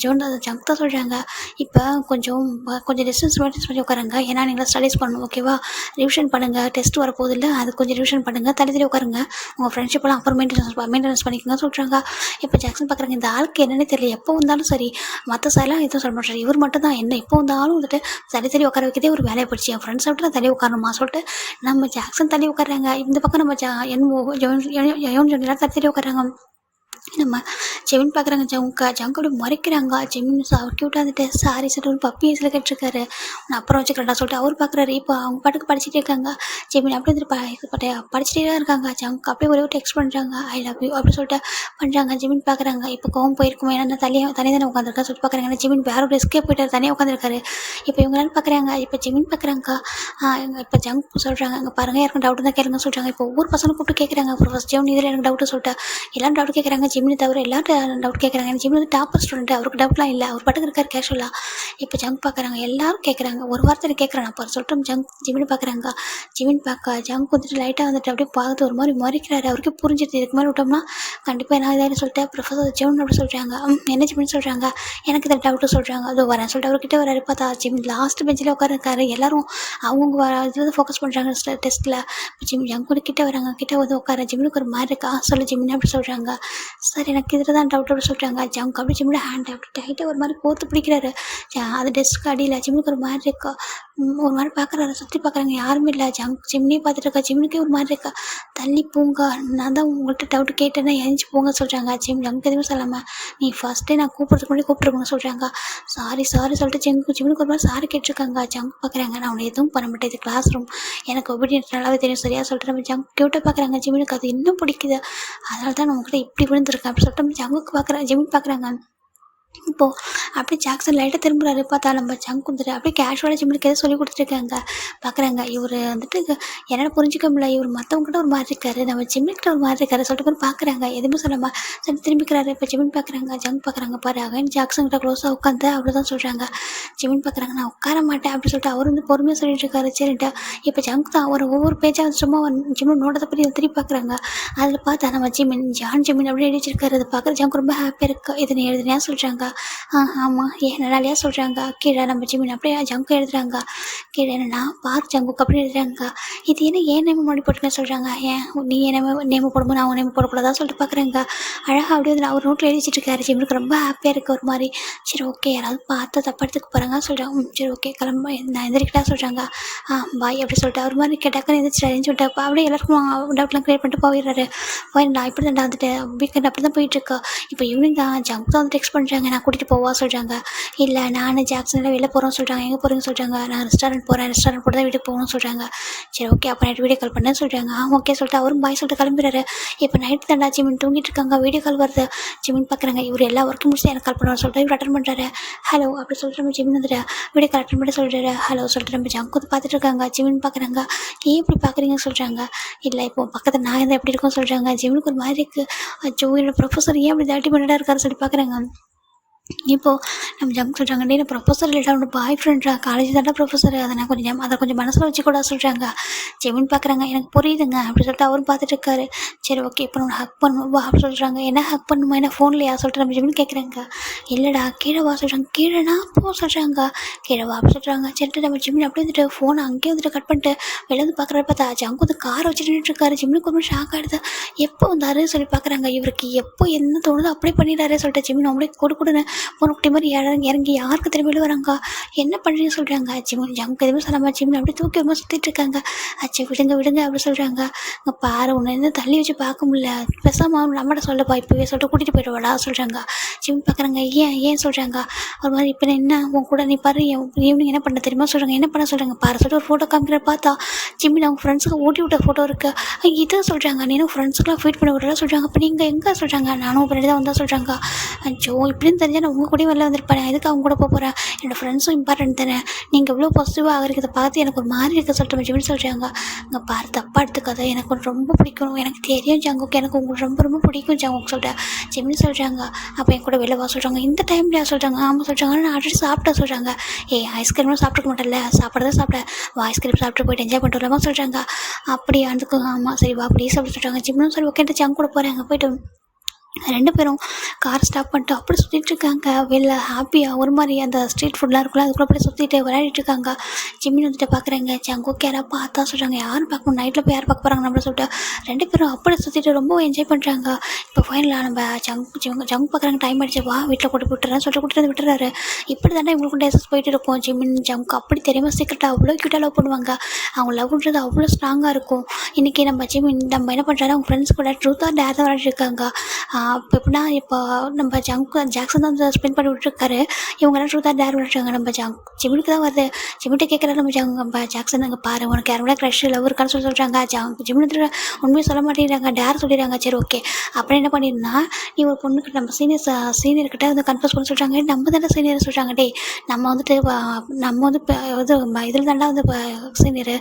ஜோன் ஜங்கு தான் சொல்கிறாங்க. இப்போ கொஞ்சம் டிஸ்டன்ஸ் பண்ணி உட்காருங்க. ஏன்னா நீங்கள் ஸ்டடீஸ் பண்ணணும் ஓகேவா. ரிவிஷன் பண்ணுங்கள். டெஸ்ட் வரப்போகுது இல்லை அது கொஞ்சம் ரிவிஷன் பண்ணுங்கள். தள்ளி உட்காருங்க. உங்கள் ஃப்ரெண்ட்ஷிப்பெல்லாம் அப்புறம் மெயின்டெனன்ஸ் பண்ணிக்கோங்க சொல்கிறாங்க. இப்போ ஜாக்சன் பார்க்குறாங்க இந்த ஆளுக்கு என்னென்னு தெரியல. எப்போ வந்தாலும் சரி மற்ற சார்லாம் எதுவும் சொல்ல மாட்டார். இவர் மட்டும் தான் என்ன எப்போ வந்தாலும் வந்துட்டு தள்ளி உட்கார வைக்கிறதே ஒரு வேலையை போயிடுச்சு. என் ஃப்ரெண்ட்ஸை விட்டு தள்ளி உட்காரணுமா சொல்லிட்டு நம்ம ஜாக்சன் தள்ளி உட்காராங்க. இந்த பக்கம் நம்ம யோன் ஜோன் எல்லாரும் தள்ளி உட்காராங்க. நம்ம ஜெமின் பார்க்குறாங்க ஜங்க் அப்படி முறைக்கிறாங்க. ஜெமின் க்யூட்டாக வந்துட்டு சாரி சொல்லிட்டு ஒரு பப்பி ஏசில் கேட்டிருக்காரு. நான் அப்புறம் வச்சுக்கிறேன்டா சொல்லிட்டு அவர் பார்க்குறாரு. இப்போ அவங்க பாட்டுக்கு படிச்சுட்டே இருக்காங்க. ஜெமின் அப்படியே வந்துட்டு படிச்சுட்டே தான் இருக்காங்க. ஜங்க் அப்படியே ஒரே ஒரு டெக்ஸ்ட் பண்ணுறாங்க, ஐ லவ் யூ அப்படி சொல்லிட்டு பண்ணுறாங்க. ஜெமின் பார்க்குறாங்க. இப்போ கோவம் போயிருக்குமே, ஏன்னா நான் தனியாக தானே உட்காந்துருக்கேன் சொல்லிட்டு பார்க்குறாங்க. ஏன்னா ஜெமின் வேற ஒரு ரிஸ்க்கே போயிட்டார், தனியாக உட்காந்துருக்காரு. இப்போ இவங்களால பார்க்குறாங்க. இப்போ ஜெமின் பார்க்குறாங்க. இப்போ ஜங்க் சொல்கிறாங்க, அங்கே பாருங்கள் யாருக்கும் டவுட் தான் கேளுங்க சொல்கிறாங்க. இப்போ ஒவ்வொரு பசங்களும் கூப்பிட்டு கேட்குறாங்க. அப்புறம் ஃபஸ்ட் ஜெமின் இதில் எனக்கு டவுட்டு சொல்லிட்டு எல்லாரும் டவுட் கேட்குறாங்க. ஜெமினி தவிர எல்லாரும் டவுட் கேட்குறாங்க. எனக்கு ஜெமினி வந்து டாப்பர் ஸ்டூடெண்ட், அவருக்கு டவுட்லாம் இல்லை, அவர் பாட்டுக்கு இருக்கார் கேஷுவலாக. இப்போ ஜங்க் பார்க்குறாங்க. எல்லாரும் கேட்குறாங்க. ஒரு வார்த்தை கேட்குறேன் நான் அப்போ சொல்லிட்டு ஜெமினி பார்க்குறாங்க. ஜெமினி பார்க்க ஜங்க் வந்துட்டு லைட்டாக வந்துட்டு அப்படியே பார்த்து ஒரு மாதிரி மறைக்கிறாரு. அவருக்கு புரிஞ்சிருது, இதுக்கு மேலே விட்டோம்னா கண்டிப்பாக என்ன இதான்னு சொல்லிட்டு ப்ரொஃபஸர் ஜெமின் அப்படி சொல்கிறாங்க. என்ன ஜெமினி சொல்கிறாங்க, எனக்கு இதில் டவுட்டு சொல்கிறாங்க. அதோ வரேன் சொல்லிட்டு அவர்கிட்ட வராரு. பார்த்தா ஜெமின் லாஸ்ட் பெஞ்சில் உட்காந்துருக்காரு. எல்லாரும் அவங்க இதில் வந்து ஃபோக்கஸ் பண்ணுறாங்க டெஸ்ட்டில். ஜங்க் கூட கிட்ட வராங்க. கிட்ட வந்து உட்கார ஜெமினுக்கு ஒரு மாதிரி இருக்கா சொல்லு ஜெமினி அப்படி சொல்கிறாங்க. சார் எனக்கு இதில் தான் டவுட் அப்படி சொல்கிறாங்க. ஜங்க் அப்படி ஜிம்மில் ஹேண்ட் அப்படி டைட்டாக ஒரு மாதிரி கோர்த்து பிடிக்கிறாரு. அது டெஸ்க் அடியில் ஜிம்முக்கு ஒரு மாதிரி இருக்கா, ஒரு மாதிரி பார்க்குறாரு. சுற்றி பார்க்குறாங்க, யாருமே இல்லை. ஜிம்னியே பார்த்துட்டு இருக்கா. ஜிம்முக்கே ஒரு மாதிரி இருக்கா. தள்ளி போங்க, நான் தான் உங்கள்கிட்ட டவுட் கேட்டேன்னா எழுஞ்சி போங்க சொல்கிறாங்க. ஜங்க் எதுவுமே சொல்லாமல் நீ ஃபஸ்ட்டே நான் கூப்பிட்றதுக்கு முன்னாடி கூப்பிட்ருக்கணும்னு சொல்கிறாங்க. சாரி சொல்லிட்டு ஜிம்முக்கு ஒரு மாதிரி சாரி கேட்டிருக்காங்க. ஜங்க் பார்க்குறாங்க, நான் உன்னை எதுவும் பண்ண மாட்டேன், இது கிளாஸ் ரூம், எனக்கு ஒபீடியன்ஸ் நல்லாவே தெரியும் சரியா சொல்லிட்டு நம்ம ஜங்க் க்யூட்டாக பார்க்குறாங்க. ஜிம்முக்கு அது இன்னும் பிடிக்குது, அதனால தான் நான் உங்கள்கிட்ட இப்படி விழுந்துருக்கேன் அப்படி சொல்லிட்டு ஜங்குக்கு பார்க்குறேன். ஜிமின் பார்க்குறாங்க. இப்போது அப்படியே ஜாக்சன் லைட்டாக திரும்புறாரு. பார்த்தா நம்ம ஜங்க் வந்துட்டு அப்படியே கேஷுவலாக ஜிம்முக்கு எதாவது சொல்லி கொடுத்துருக்காங்க. பார்க்குறாங்க. இவர் வந்துட்டு என்னால் புரிஞ்சிக்க முடியல, இவர் மற்றவங்ககிட்ட ஒரு மாதிரி இருக்காரு, நம்ம ஜிம்மிக்கிட்ட ஒரு மாதிரி இருக்காரு சொல்லிட்டு போய் பார்க்குறாங்க. எதுவுமே சொல்லாமல் சரி திரும்பிக்கிறாரு. இப்போ ஜிமின் பார்க்குறாங்க. ஜங்க் பார்க்குறாங்க. பாரு அகைன் ஜாக்சன் கிட்ட க்ளோஸாக உட்காந்து அவ்வளோதான் சொல்கிறாங்க. ஜிமின் பார்க்குறாங்க, நான் உட்கார மாட்டேன் அப்படி சொல்லிட்டு அவர் வந்து பொறுமையாக சொல்லிட்டு இருக்காரு. சரிட்டா இப்போ ஜங்க் தான் ஒரு ஒவ்வொரு பேஜாக வந்து சும்மா ஜிமின் நோட்டத்தை பற்றி திருப்பி பார்க்குறாங்க. அதில் பார்த்தா நம்ம ஜிமின் அப்படி எழுதிச்சிருக்காரு. அதை பார்க்குற ஜங்க் ரொம்ப ஹாப்பியாக இருக்கா. இதை நீ எழுதுனியா சொல்கிறாங்க. ஆமாம் ஏன் நல்லாலையா சொல்கிறாங்க. கீழே நம்ம ஜிமின் அப்படியே ஜங்கு எழுதுறாங்க. கீழே என்னன்னா பார்க் ஜங்குக்கு அப்படி எழுதுறாங்க. இது என்ன ஏன் நேம் முன்னாடி போட்டுக்கன்னு சொல்கிறாங்க. ஏன் நீ என்ன நேம் போடும்போது நான் நேம் போடக்கூடாதா சொல்லிட்டு பார்க்குறேங்க. அழகாக அப்படியே வந்து அவர் நோட்டில் எழுதிச்சிட்டு இருக்காரு. ஜிமினுக்கு ரொம்ப ஹாப்பியாக இருக்குது ஒரு மாதிரி. சரி ஓகே யாராவது பார்த்தா தப்பா எடுத்துக்க போகிறாங்க சொல்கிறாங்க. சரி ஓகே கிளம்ப நான் எந்திரிக்கிட்டா சொல்கிறாங்க. பாய் அப்படி சொல்லிட்டு அவர் மாதிரி டக்குன்னு எந்திரிச்சு அறிஞ்சு விட்டு அப்படியே எல்லாருக்கும் டவுட்லாம் க்ரியேட் பண்ணிட்டு போயிடுறாரு. நான் இப்படி தான் வந்துட்டு வீக்கெண்ட் அப்படி தான் போயிட்டுருக்கா. இப்போ ஈவினிங் தான் ஜங்க் தான் வந்து டெக்ஸ்ட் பண்ணுறாங்க, நான் கூட்டிகிட்டு போவா சொல்கிறாங்க. இல்லை நான் ஜாக்சனில் வெளில போகிறோன்னு சொல்கிறாங்க. எங்கே போகிறீங்கன்னு சொல்கிறாங்க. நான் ரெஸ்டாரண்ட் போகிறேன், ரெஸ்டாரண்ட் போட்டு தான் வீட்டுக்கு போகணும்னு சொல்கிறாங்க. சரி ஓகே அப்போ நைட் வீடியோ கால் பண்ணேன்னு சொல்கிறாங்க. ஓகே சொல்லிட்டு அவரும் பாய் சொல்லிட்டு கிளம்பிடுறாரு. இப்போ நைட் தாண்டா ஜிமின் தூங்கிட்டு இருக்காங்க. வீடியோ கால் வருது. ஜிமின் பார்க்குறாங்க. இவர் எல்லா ஒர்க்கும் முடிச்சு எனக்கு கால் பண்ணுவார் சொல்லிட்டு இவர் அட்டன் பண்ணுறாரு. ஹலோ அப்படி சொல்லிட்டு நம்ம ஜிமின் வந்துட்டு வீடியோ கால் அட்டன் பண்ணி சொல்கிறாரு. ஹலோ சொல்லிட்டு நம்ம ஜங்க் வந்து பார்த்துட்டு இருக்காங்க. ஜிமின் பார்க்குறாங்க. ஏன் இப்படி பார்க்குறீங்கன்னு சொல்கிறாங்க. இல்லை இப்போ பக்கத்தில் நான் இருந்தால் எப்படி இருக்கும்னு சொல்கிறாங்க. ஜிமினுக்கு ஒரு மாதிரி இருக்குது. அச்சோ என்னோட ப்ரொஃபஸர் ஏன் அப்படி தாட்டி பண்ணிட்டா இருக்காரு சொல்லி பார்க்குறாங்க. இப்போது நம்ம ஜங்க் சொல்கிறாங்க, டே நான் ப்ரொஃபஸர் இல்லைடா உன்னோட பாய் ஃப்ரெண்ட்ரா, காலேஜ் தாண்டா ப்ரொஃபஸர், அதை நான் கொஞ்சம் மனசில் வச்சுக்கூட சொல்கிறாங்க. ஜெமின் பார்க்குறாங்க. எனக்கு புரியுதுங்க அப்படி சொல்லிட்டு அவரும் பார்த்துட்டு இருக்காரு. சரி ஓகே இப்போ நான் ஹக் பண்ணுவோம் வா அப்படி சொல்கிறாங்க. என்ன ஹக் பண்ணுமா என்ன ஃபோன்லையா சொல்லிட்டு நம்ம ஜெமின் கேட்குறாங்க. இல்லைடா கீழே வா சொல்கிறாங்க. கீழேனா போ சொல்கிறாங்க. கீழே வா அப்படி சொல்கிறாங்க. சரிட்டு நம்ம ஜெமின் அப்படியே வந்துட்டு ஃபோனை அங்கேயே வந்துட்டு கட் பண்ணிட்டு வெளில வந்து பார்க்குறாரு. பார்த்தா ஜங்க் வந்து காரை வச்சுட்டு நின்றுருக்காரு. ஜெமினுக்கு ரொம்ப ஷாக் ஆகிடுது. எப்போ வந்தாரு சொல்லி பார்க்குறாங்க. இவருக்கு எப்போ என்ன தோணுதோ அப்படியே பண்ணிடுறாரு சொல்லிட்டு ஜெமின் அவங்களே கொடுன்னு பொறுக்குட்டி மாதிரி இறங்கி யாருக்கு திரும்பி வராங்க. என்ன பண்ணுறீங்கன்னு சொல்கிறாங்க. ஜங்க் எதுவுமே சொல்லாமல் ஜிமின் அப்படியே தூக்கி ரொம்ப சுற்றிட்டு இருக்காங்க. ஆச்சு விடுங்க அப்படி சொல்கிறாங்க. அங்கே பாரு உன்னை என்ன தள்ளி வச்சு பார்க்க முடியல, பேசாமல் அவன் நம்மகிட்ட சொல்லப்பா இப்போவே சொல்லிட்டு கூட்டிகிட்டு போய்டுவாடா சொல்கிறாங்க. ஜிமின் பார்க்குறாங்க. ஏன் சொல்கிறாங்க. ஒரு மாதிரி இப்போ என்ன உன் கூட நீ பாரு ஈவினிங் என்ன பண்ண தெரியுமா சொல்கிறாங்க. என்ன பண்ண சொல்கிறாங்க பாரு சொல்லிட்டு ஒரு ஃபோட்டோ காமிக்கிற. பார்த்தா ஜிமின் அவங்க ஃப்ரெண்ட்ஸுக்கு ஊட்டி விட்ட ஃபோட்டோ இருக்குது. இதை சொல்கிறாங்க. நீனும் ஃப்ரெண்ட்ஸுக்குலாம் ஃபீட் பண்ணி விட்றதா சொல்கிறாங்க. அப்போ நீங்கள் எங்கே சொல்கிறாங்க. நானும் பின்னாடி தான் வந்தால் சொல்கிறாங்க. அச்சோ இப்படின்னு தெரிஞ்சால் நான் உங்கள் கூட வெளில வந்திருப்பேன், எதுக்கு அவங்க கூட போகிறேன், என்னோடய ஃப்ரெண்ட்ஸும் இம்பார்ட்டன்ட் தானே, நீங்கள் இவ்வளோ பாசிட்டிவாக ஆகிறத பார்த்து எனக்கு ஒரு மாதிரி இருக்க சொல்லிட்டு ஜிமின் சொல்கிறாங்க. அங்கே பாரு தப்பாக எடுத்துக்காத, எனக்கு ஒன்று ரொம்ப பிடிக்கும், எனக்கு தெரியும் ஜங்குக்கு, எனக்கு உங்களுக்கு ரொம்ப ரொம்ப பிடிக்கும் ஜங்குக்கு சொல்லிட்டேன். ஜிமின் சொல்கிறாங்க. அப்போ என் கூட வெளில வா சொல்கிறாங்க. இந்த டைம்லையா சொல்கிறாங்க. ஆமாம் சொல்கிறாங்க. நான் ஆல்ரெடி சாப்பிட்டா சொல்கிறாங்க. ஐஸ்கிரீம்லாம் சாப்பிட்டுக்க மாட்டேன்ல, சாப்பிட்றதா சாப்பிட்டேன், ஐஸ்கிரீம் சாப்பிட்டு போயிட்டு என்ஜாய் பண்ணிட்டு வரலாமா சொல்கிறாங்க. அப்படி அதுக்கு ஆமாம் சரி வா அப்படியே சாப்பிட்டு சொல்கிறாங்க. ஜிம்னும் சரி ஓகே ஜங்க் கூட போகிறாங்க. போய்ட்டு ரெண்டு பேரும் கார் ஸ்டாப் பண்ணிட்டு அப்படி சுற்றிட்டு இருக்காங்க. வெளில ஹாப்பியாக ஒரு மாதிரி அந்த ஸ்ட்ரீட் ஃபுட்லாம் இருக்குல்ல அதுக்குள்ள அப்படியே சுற்றிட்டு விளையாடிட்டு இருக்காங்க. ஜிம்மின் வந்துட்டு பார்க்குறாங்க. ஜங்குக்கு யாராவது பார்த்தா சொல்கிறாங்க. யாரும் பார்க்கணும் நைட்டில் போய் யார் பார்க்க போகிறாங்க நம்மள சொல்லிட்டு ரெண்டு பேரும் அப்படியே சுற்றிட்டு ரொம்ப என்ஜாய் பண்ணுறாங்க. இப்போ ஃபைனலாக நம்ம ஜங்க் பார்க்குறாங்க. டைம் ஆகிடுச்சு வா வீட்டில் கொண்டு விட்டுறேன் சொல்லிட்டு கூட்டிட்டு விட்டுறாரு. இப்படி தானே இவங்களுக்கு டேசஸ் போயிட்டு இருக்கும். ஜிம்மின் ஜங்க் அப்படி தெரியாமல் சீக்கிரட்டாக அவ்வளோ க்யூட்டாக லவ் பண்ணுவாங்க. அவங்க லவ்ன்றது அவ்வளோ ஸ்ட்ராங்காக இருக்கும். இன்றைக்கி நம்ம ஜிம்மின் நம்ம என்ன பண்ணுறாரு அவங்க ஃப்ரெண்ட்ஸ் கூட ட்ரூத் ஆர் டேர் தான் விளையாடிட்டு இருக்காங்க. இப்போ எப்படின்னா இப்போ நம்ம ஜாக்சன் தான் வந்து ஸ்பெண்ட் பண்ணி விட்டுருக்காரு. இவங்கெல்லாம் ட்ரூத்தாக டேர் விட்டுறாங்க. நம்ம ஜிமினுக்கு தான் வருது. ஜிமிட்ட கேட்குறாரு நம்ம ஜாக்சன், அங்கே பாரு உனக்கு யாரும் க்ரஷ் லவ் இருக்கான்னு சொல்கிறாங்க. ஜிமின் உண்மையை சொல்ல மாட்டேங்கிறாங்க, டேர் சொல்லிடுறாங்க. சரி ஓகே. அப்புறம் என்ன பண்ணியிருந்தா, நீ ஒரு பொண்ணுக்கு நம்ம சீனியர்கிட்ட வந்து கன்ஃபர்ஸ் பண்ண சொல்கிறாங்க. நம்ம தானே சீனியர் சொல்கிறாங்க. டே நம்ம வந்துட்டு நம்ம வந்து இப்போ இது இதில் தாண்டா வந்து இப்போ சீனியர்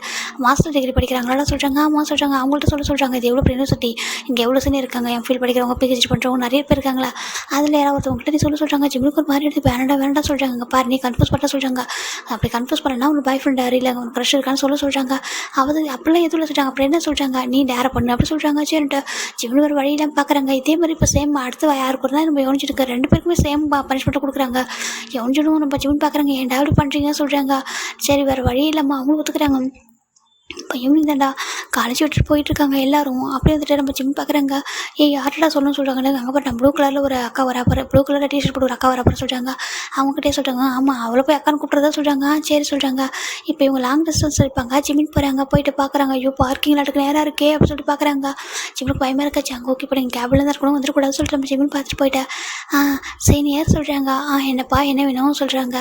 மாஸ்டர் டிகிரி படிக்கிறாங்களா சொல்கிறாங்க. ஆமாம் சொல்கிறாங்க. அவங்கள்ட்ட சொல்கிறாங்க இது எவ்வளோ யூனிவர்சிட்டி, இங்கே எவ்வளோ சீனியர் இருக்காங்க, எம்ஃபில் படிக்கிறவங்க பிஹெச்டி பண்ணுறவங்க நிறைய பேர் இருக்காங்களா, அதில் யாராவது ஒருத்தவங்கள்ட்ட நீ சொல்கிறாங்க. ஜிம்முக்கு ஒரு மாதிரி எடுத்து வேண்டாம் சொல்கிறாங்க. பாரு நீ கன்ஃபர்ஸ் பண்ண சொல்கிறாங்க. அப்படி கன்ஃபர்ஸ் பண்ணனா உன் பாய் ஃப்ரெண்ட் இல்லை உன் க்ரஷ் இருக்கான்னு சொல்கிறாங்க. அப்படிலாம் எதுவும் சொல்கிறாங்க. அப்புறம் என்ன சொல்கிறாங்க, நீ டேரை பண்ணு அப்படி சொல்கிறாங்க. சரின்ட்டு ஜிம்னு ஒரு வழியெல்லாம் பார்க்குறாங்க. இதே மாதிரி இப்போ சேம் அடுத்து யாருக்கு தான் நம்ம யோசிச்சுட்டு ரெண்டு பேருக்குமே சேம் பனிஷ்மெண்ட்டை கொடுக்குறாங்க. யோசிச்சிடும் நம்ம ஜிம்னு பார்க்குறாங்க. ஏன் டெவலப் பண்ணுறீங்கன்னு சொல்கிறாங்க. சரி வேறு வழி இல்லாமல் அவங்களும் ஒத்துக்கிறாங்க. இப்போ ஈவினிங் தாண்டா காலேஜ் விட்டுட்டு போயிட்டுருக்காங்க எல்லோரும். அப்படியே வந்துட்டு நம்ம ஜிம் பார்க்குறாங்க. யார்டா சொல்லணும்னு சொல்கிறாங்க. அங்கே பார்த்தா ப்ளூ கலரில் ஒரு அக்கா வராப்பற, ப்ளூ கலரில் டிஷர்ட் போட்டு ஒரு அக்கா வராப்பற சொல்கிறாங்க. அவங்ககிட்டே சொல்கிறாங்க. ஆமாம் அவளை போய் அக்கான்னு கூப்பிட்றதா சொல்கிறாங்க. சரி சொல்கிறாங்க. இப்போ இவங்க லாங் டிஸ்டன்ஸ் இருப்பாங்க. ஜிம்மின் போகிறாங்க. போயிட்டு பார்க்குறாங்க. ஐயோ பார்க்கிங் நடக்கு நேராக இருக்கே அப்படின்னு சொல்லிட்டு பார்க்குறாங்க. ஜிம்முக்கு பயமாக இருக்காச்சு. அங்கே ஓகே இப்போ நீங்கள் கேபில் தான் இருக்கணும் வந்துடக்கூடாதுன்னு சொல்லிட்டு நம்ம ஜிம்மின் பார்த்துட்டு போயிட்டேன். சீனியர் சொல்கிறாங்க. என்னப்பா என்ன வேணும் சொல்கிறாங்க.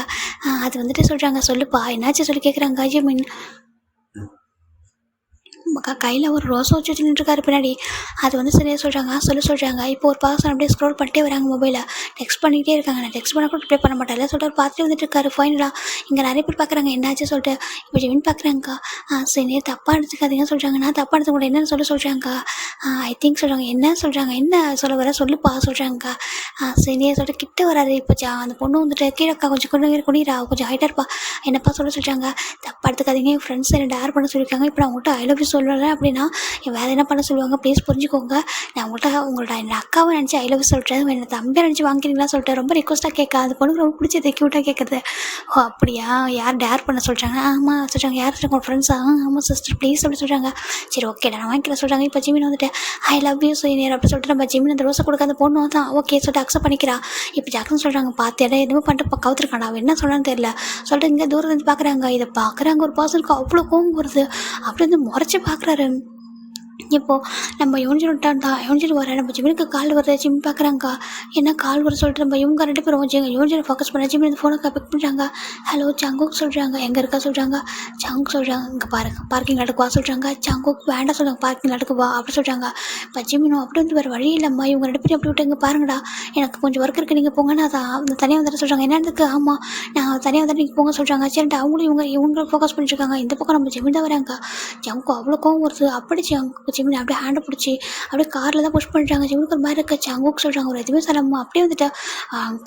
அது வந்துட்டு சொல்கிறாங்க. சொல்லுப்பா என்னாச்சு சொல்லி கேட்குறாங்க. ஜிம்மின் கையில் ஒரு ரோஸை வச்சு நின்றுருக்காரு பின்னாடி. அது வந்து சரியாக சொல்கிறாங்க. சொல்கிறாங்க. இப்போ ஒரு பர்சன் அப்படியே ஸ்க்ரோல் பண்ணிட்டே வராங்க. மொபைலில் டெக்ஸ்ட் பண்ணிகிட்டே இருக்காங்க. நான் டெக்ஸ்ட் பண்ண கூட ரிப்ளை பண்ண மாட்டேன் சொல்லிட்டு பார்த்துட்டு வந்துட்டு இருக்காரு. ஃபைனலாக இங்கே நிறைய பேர் பார்க்குறாங்க. என்னாச்சு சொல்லிட்டு இப்போ ஜிமின் பார்க்குறாங்கக்கா. சரி தப்பாக எடுத்துக்காதீங்கன்னு சொல்கிறாங்க. நான் தப்பாக எடுத்து கூட என்னென்னு சொல்கிறாங்க. ஐ திங்க் சொல்கிறாங்க. என்ன சொல்கிறாங்க, என்ன சொல்ல வர சொல்லுப்பா சொல்கிறாங்கக்கா. சரி சொல்லிட்டு கிட்ட வராது. இப்போ அந்த பொண்ணு வந்துட்டு கீழக்கா கொஞ்சம் குனிரா கொஞ்சம் ஹைட்டாக இருப்பா என்னப்பா சொல்கிறாங்க. தப்பாக எடுத்துக்காதீங்க, என் ஃப்ரெண்ட்ஸ் என்ன டேர் பண்ண சொல்லியிருக்காங்க. இப்போ நான் உங்கள்கிட்ட ஐ லவ் யூ சொல்லலை அப்படின்னா வேறு என்ன பண்ண சொல்லுவாங்க. ப்ளீஸ் புரிஞ்சுக்கோங்க. நான் உங்கள்கிட்ட என் அக்காவை நினச்சி ஐ லவ் சொல்கிறேன், என்னை தம்பியை நினச்சி வாங்கிக்கிறீங்களா சொல்லிட்டு ரொம்ப ரிக்வஸ்ட்டாக கேட்க. அது பொண்ணுக்கு ரொம்ப பிடிச்சது க்யூட்டாக கேட்குறது. ஓ அப்படியா, யார் டேர் பண்ண சொல்கிறாங்க. ஆமாம் சொல்கிறாங்க. யார் சொல்கிறாங்க, உங்கள் ஃப்ரெண்ட்ஸா. ஆமாம் சிஸ்டர் ப்ளீஸ் அப்படி சொல்கிறாங்க. சரி ஓகே நான் வாங்கிக்கலாம் சொல்கிறாங்க. இப்போ ஜிமின் வந்துட்டு ஐ லவ் யூ சீனியர் அப்படி சொல்லிட்டு நம்ம ஜிமின் அந்த ரோஸை கொடுக்க அந்த பொண்ணு தான் ஓகே சொல்லிட்டு அக்செப்ட் பண்ணிக்கிறா. இப்போ ஜாக்சன் சொல்கிறாங்க. பார்த்து இடம் எதுவுமே பண்ணிட்டு கவுத்துருக்காண்டா, அவன் என்ன சொல்கிறான்னு தெரியல சொல்லிட்டு இங்கே தூரம் இருந்து பார்க்குறாங்க. இதை பார்க்குறாங்க. ஒரு பர்சனுக்கு அவ்வளோ கோவம் வருது. அப்படி வந்து முறைச்சி பார்க்குறாரு. இப்போது நம்ம யோஞ்சிட்டு வர நம்ம ஜிம்முக்கு கால் வருது. ஜிம் பார்க்குறாங்க. என்ன கால் வர சொல்லிட்டு நம்ம இவங்க ரெண்டு பேரும் யோஞ்சினை ஃபோக்கஸ் பண்ண ஜிம் இந்த ஃபோனை பிக் பண்ணுறாங்க. ஹலோ ஜங்குக்கு சொல்கிறாங்க. எங்கே இருக்கா சொல்கிறாங்க. ஜங்குக்கு சொல்கிறாங்க. இங்கே பார்க்கிங் லாட்டுக்கு வா சொல்கிறாங்க. ஜங்குக்கு வேண்டாம் சொல்கிறாங்க. பார்க்கிங் லாட்டுக்கு வா அப்படி சொல்கிறாங்க. இப்போ ஜிம்மினும் அப்படி வந்து வேறு வழி இல்லைம்மா, இவங்க ரெண்டு பேரும் அப்படி விட்டு இங்கே பாருங்கடா எனக்கு கொஞ்சம் ஒர்க் இருக்குது நீங்கள் போங்க நான் அதை தனியாக வந்துட்டு சொல்கிறாங்க. என்னதுக்கு. ஆமாம் நான் தனியாக வந்துட்டு நீங்கள் போங்க சொல்கிறாங்க. சரிட்டு அவங்களும் இவங்க ஃபோக்கஸ் பண்ணிட்டுருக்காங்க. இந்த பக்கம் நம்ம ஜிம்மி தான் வராங்க. ஜங்கு அவ்வளோ கோவம் வருது. அப்படி ஜிம்மின் அப்படியே ஹேண்டை பிடிச்சி அப்படியே காரில் தான் புஷ் பண்ணுறாங்க. ஜிம்முக்கு ஒரு மாதிரி இருக்க. ஜங்குக்கு சொல்கிறாங்க. ஒரு எதுவுமே சொல்லாமல் அப்படியே வந்துட்டு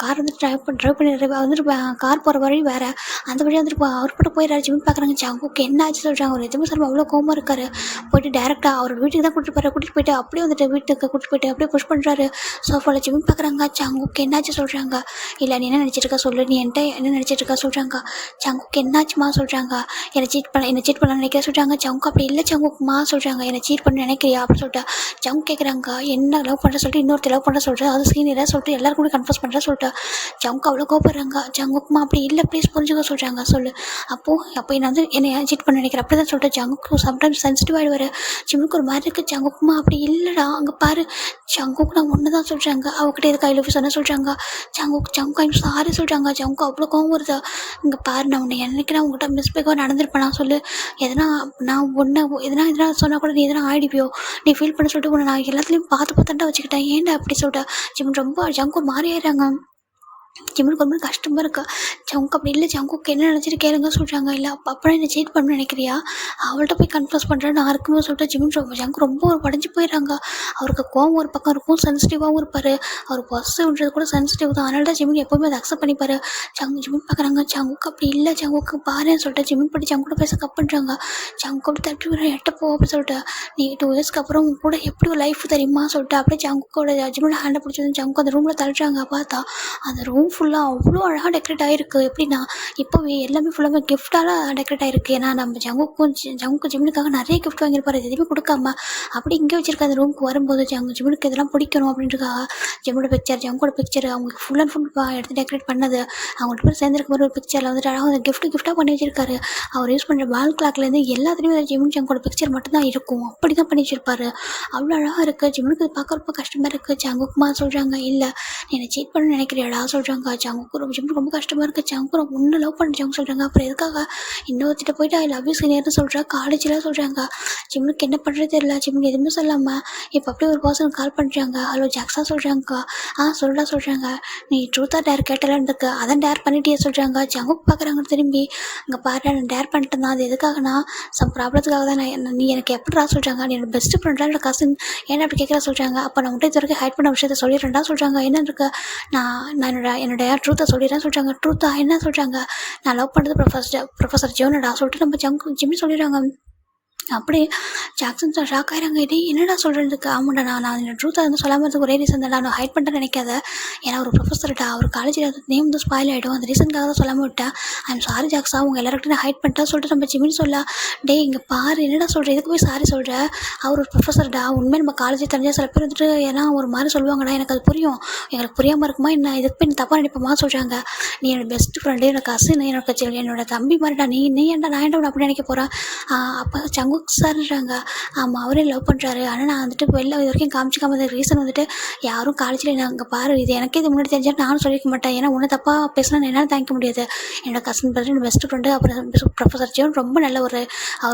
கார் வந்துட்டு ட்ரைவ் பண்ணி வந்துட்டு கார் போகிற வழி வேறு அந்த வழியாக வந்துட்டு அவர்கிட்ட போயிடுறாரு. ஜிம்மின் பார்க்குறாங்க. ஜங்குக்கு என்ன ஆச்சு சொல்கிறாங்க. ஒரு எதுவுமே சொல்லாமல் அவ்வளோ கோவமாக இருக்காரு. போய்ட்டு டேரெக்டாக அவர் வீட்டுக்கு தான் கூட்டிட்டு போயிட்டு அப்படியே வந்துட்டு வீட்டுக்கு கூட்டிட்டு போயிட்டு அப்படியே புஷ் பண்ணுறாரு சோஃபாவில். ஜிம்மின் பார்க்குறாங்க. ஜங்குக்கு என்னாச்சு சொல்கிறாங்க. இல்லை நீ என்ன நினச்சிருக்கா சொல்லு, நீ என்கிட்ட என்ன நினச்சிட்ருக்கா சொல்கிறாங்க. ஜங்குக்கு என்னாச்சுமா சொல்கிறாங்க. என்னை சீட் பண்ண நினைக்கிற சொல்கிறாங்க. ஜங்கு அப்படி இல்லை ஜங்குக்குமா சொல்கிறாங்க. என்னை சீட் பண்ண நினைக்கிறியா அப்படின்னு சொல்லிட்டு ஜங்கு கேட்குறாங்க. என்ன லவ் பண்ணுற சொல்லிட்டு இன்னொருத்தர் லவ் பண்ண சொல்கிறேன், அது சீனியராக சொல்லிட்டு எல்லாரும் கூட கன்ஃபர்ஸ் பண்ணுற சொல்லிட்டு ஜங்கு அவ்வளோ கோபப்படுறாங்க. ஜங்குக்குமா அப்படி இல்லை ப்ளீஸ் புரிஞ்சுக்க சொல்கிறாங்க. சொல்லு அப்போ என்ன வந்து என்னை சீட் பண்ண நினைக்கிறேன் அப்படி தான் சொல்லிட்டு ஜங்குக்கு சம்டைம்ஸ் சென்சிட்டிவ் ஆகிடுவார். ஜிம்முக்கு ஒரு மாதிரி இருக்குது. ஜங்குக்குமா அப்படி இல்லைடா அங்கே பாரு ஜங்குக்கு நான் ஒன்று தான் சொல்கிறாங்க. அவகிட்ட எதுக்கு ஐ லவ் யூ சொன்ன சொல்கிறாங்க. ஜங்கு ஐம் சாரி சொல்கிறாங்க. ஜங்கு அவ்வளோ கோவம் வருது. இங்கே பாரு நான் உன்னை நினைக்கிறேன் உங்கள்கிட்ட மிஸ்டேக்காக நடந்திருப்பேன் நான் சொல்லு எதனா நான் ஒன்று எதனா சொன்னால் கூட நீ எதனா ஆயிடுவியோ நீ ஃபீல் பண்ண சொல்லிட்டு உன்னை நான் எல்லாத்துலேயும் பார்த்துட்டா வச்சுக்கிட்டேன் ஏன்டா அப்படி சொல்லிட்டு ஜிம் ரொம்ப ஜங்கு மாறி ஆயிடுறாங்க. ஜிம்முக்கு ரொம்ப கஷ்டமாக இருக்கா. ஜங்கு அப்படி இல்லை ஜங்குக்கு என்ன நினச்சிட்டு கேளுங்க சொல்கிறாங்க. இல்லை அப்போ என்ன சீட் பண்ண நினைக்கிறியா அவள்கிட்ட போய் கன்ஃபர்ஸ் பண்ணுறேன் நான் இருக்கும்போது சொல்லிட்டு ஜங்கு ரொம்ப உடஞ்சி போயிடுறாங்க. அவருக்கு கோவம் ஒரு பக்கம் இருக்கும், சென்சிட்டிவாகவும் இருப்பார். அவர் பாசிட்டிவ்ன்றது கூட சென்சிட்டிவ் தான். அதனால தான் ஜிம்மின் எப்போவுமே அதை அக்செப்ட் பண்ணிப்பார். ஜிம்மின் பார்க்குறாங்க. ஜங்குக்கு அப்படி இல்லை ஜங்குக்கு பாருன்னு சொல்லிட்டு ஜிம்மின் படி ஜங்கு கூட பேச கப் பண்ணுறாங்க. ஜங்கு அப்படி தட்டி விட எட்டப்போ அப்படின்னு சொல்லிட்டு நீ 2 இயர்ஸ்க்கு அப்புறம் உங்க கூட எப்படி ஒரு லைஃப் தெரியுமா சொல்லிட்டு அப்படியே ஜங்குக்கோட ஜிம்மின் ஹேண்டை பிடிச்சது ஜங்கு அந்த ரூமில் தள்ளுறாங்க. பார்த்தா அந்த ரூம் ஃபுல்லாக அவ்வளோ அழகாக டெக்கரேட் ஆகிருக்கு. எப்படின்னா இப்போவே எல்லாமே ஃபுல்லாமே கிஃப்டால் டெக்கரேட் ஆகிருக்கு. ஏன்னா நம்ம ஜங்குக்கும் ஜிம்முனுக்காக நிறைய கிஃப்ட் வாங்கியிருப்பாரு, எதுவுமே கொடுக்காம அப்படி இங்கே வச்சிருக்க அந்த ரூமுக்கு வரும்போது ஜிம்முனுக்கு இதெல்லாம் பிடிக்கணும் அப்படின்றதுக்காக ஜங்கோட பிக்சர் அவங்களுக்கு ஃபுல் அண்ட் ஃபுல் எடுத்து டெக்கரேட் பண்ணது. அவங்க 2 பேரும் சேர்ந்துருக்க மாதிரி ஒரு பிக்சரில் வந்துட்டு அழகாக அந்த கிஃப்ட்டாக பண்ணி வச்சிருக்காரு. அவர் யூஸ் பண்ணுற வால் கிளாக்லேருந்து எல்லாத்துலேயுமே ஜங்கோட பிக்சர் மட்டும்தான் இருக்கும். அப்படி தான் பண்ணி வச்சிருப்பாரு. அவ்வளோ அழகாக இருக்குது. ஜிம்முனுக்கு இது பார்க்குறப்ப கஷ்டமாக இருக்குது. ஜங்குக்குமா சொல்கிறாங்க, இல்லை நீ என்னை சீட் பண்ண நினைக்கிறியாடா சொல்கிறாங்க. ஜிம்முக்கு ரொம்ப கஷ்டமாக இருக்குது. ஜங்கு ஒன்று லவ் பண்ணுறாங்க சொல்கிறாங்க. அப்புறம் எதுக்காக இன்னொருத்திட்ட போயிட்டு ஐ லவ் யூ சீனியர்னு சொல்கிறா. காலேஜில் சொல்கிறாங்க. ஜிம்முக்கு என்ன பண்ணுறது தெரியல. ஜிம்முக்கு எதுவுமே சொல்லாமல் இப்போ அப்படியே ஒரு பர்சன் கால் பண்ணுறாங்க. ஹலோ ஜாக்ஸா சொல்கிறாங்கக்கா. சொல்கிறாங்க. நீ ட்ரூத்தாக டேர் கேட்டலான்னு அதான் டேர் பண்ணிட்டே சொல்கிறாங்க. ஜங்குக்கு பார்க்குறாங்க திரும்பி. அங்கே பாரு நான் டேர் பண்ணிட்டேன் தான். அது எதுக்காகனா சம் ப்ராப்ளத்துக்காக தான். நீ எனக்கு எப்படிடா சொல்கிறாங்க. நீ என்னோட பெஸ்ட் ஃப்ரெண்டாக என்னோட கசின் ஏன்னா அப்படி கேட்குறா சொல்கிறாங்க. அப்போ நான் உங்கள்கிட்ட இது வரைக்கும் ஹைட் பண்ண விஷயத்த சொல்லிடுறேன்டா சொல்கிறாங்க. என்ன இருக்கு, நான் என்னோட ட்ரூத்தை சொல்லிடுறேன் சொல்கிறாங்க. ட்ரூத்தா என்ன சொல்கிறாங்க, நான் லவ் பண்ணுறது ப்ரொஃபஸர் ஜோனடா சொல்லிட்டு நம்ம ஜிம்மி சொல்லிடுறாங்க. அப்படி ஜாக்சன் ஷாக் ஆகிறாங்க. இது என்னடா சொல்கிறதுக்கு. ஆமாண்டா நான் என்னோட ட்ரூத்தை வந்து சொல்லாமல் ஒரே ரீசன் தான். நான் ஹைட் பண்ணிட்டேன்னு நினைக்காத. ஏன்னா ஒரு ப்ரொஃபஸர்டா அவர் காலேஜில் நேம் வந்து ஸ்பாயில் ஆகிடும். அந்த ரீசனுக்காக தான் சொல்லாமல் விட்டேன். ஐம் சாரி ஜாக்ஸா, அவங்க எல்லாருக்கிட்டையும் நான் ஹைட் பண்ணிட்டா சொல்லிட்டு நம்ம ஜிம்மின்னு சொல்ல. டே இங்கே பாரு என்னடா சொல்கிற, இதுக்கு போய் சாரி சொல்கிற. அவர் ஒரு ப்ரொஃபஸர்டா. உண்மையை நம்ம காலேஜில் தெரிஞ்சால் சில பேர் வந்துட்டு ஏன்னா ஒரு மாதிரி சொல்லுவாங்கடா. எனக்கு அது புரியும். எங்களுக்கு புரியாமல் இருக்குமா என்ன, இதுக்கு போய் தப்பாக நினைப்போமா சொல்கிறாங்க. நீ என்னோட பெஸ்ட் ஃப்ரெண்டு, என்னோட கசின், என்னோட தம்பி மாதிரிடா. நீ ஏன்டா நான் ஏன்டா அப்படி நினைக்க போகிறேன். அப்போ ஜங்கு சார்ன்றாங்க. ஆமாம் அவரே லவ் பண்ணுறாரு. ஆனால் நான் வந்துட்டு வெளில இது வரைக்கும் காமிச்சிக்காம ரீசன் வந்துட்டு யாரும் காலேஜில் அங்கே பாரு இது எனக்கே இது முன்னாடி தெரிஞ்சால் நானும் சொல்லிக்க மாட்டேன். ஏன்னா ஒன்றும் தப்பாக பேசினா என்னால் தாங்கிக்க முடியாது. என்னோட கசின் பிரதர், என்னோட பெஸ்ட் ஃப்ரெண்டு, அப்புறம் ப்ரொஃபஸர் ஜியோன் ரொம்ப நல்ல அவர்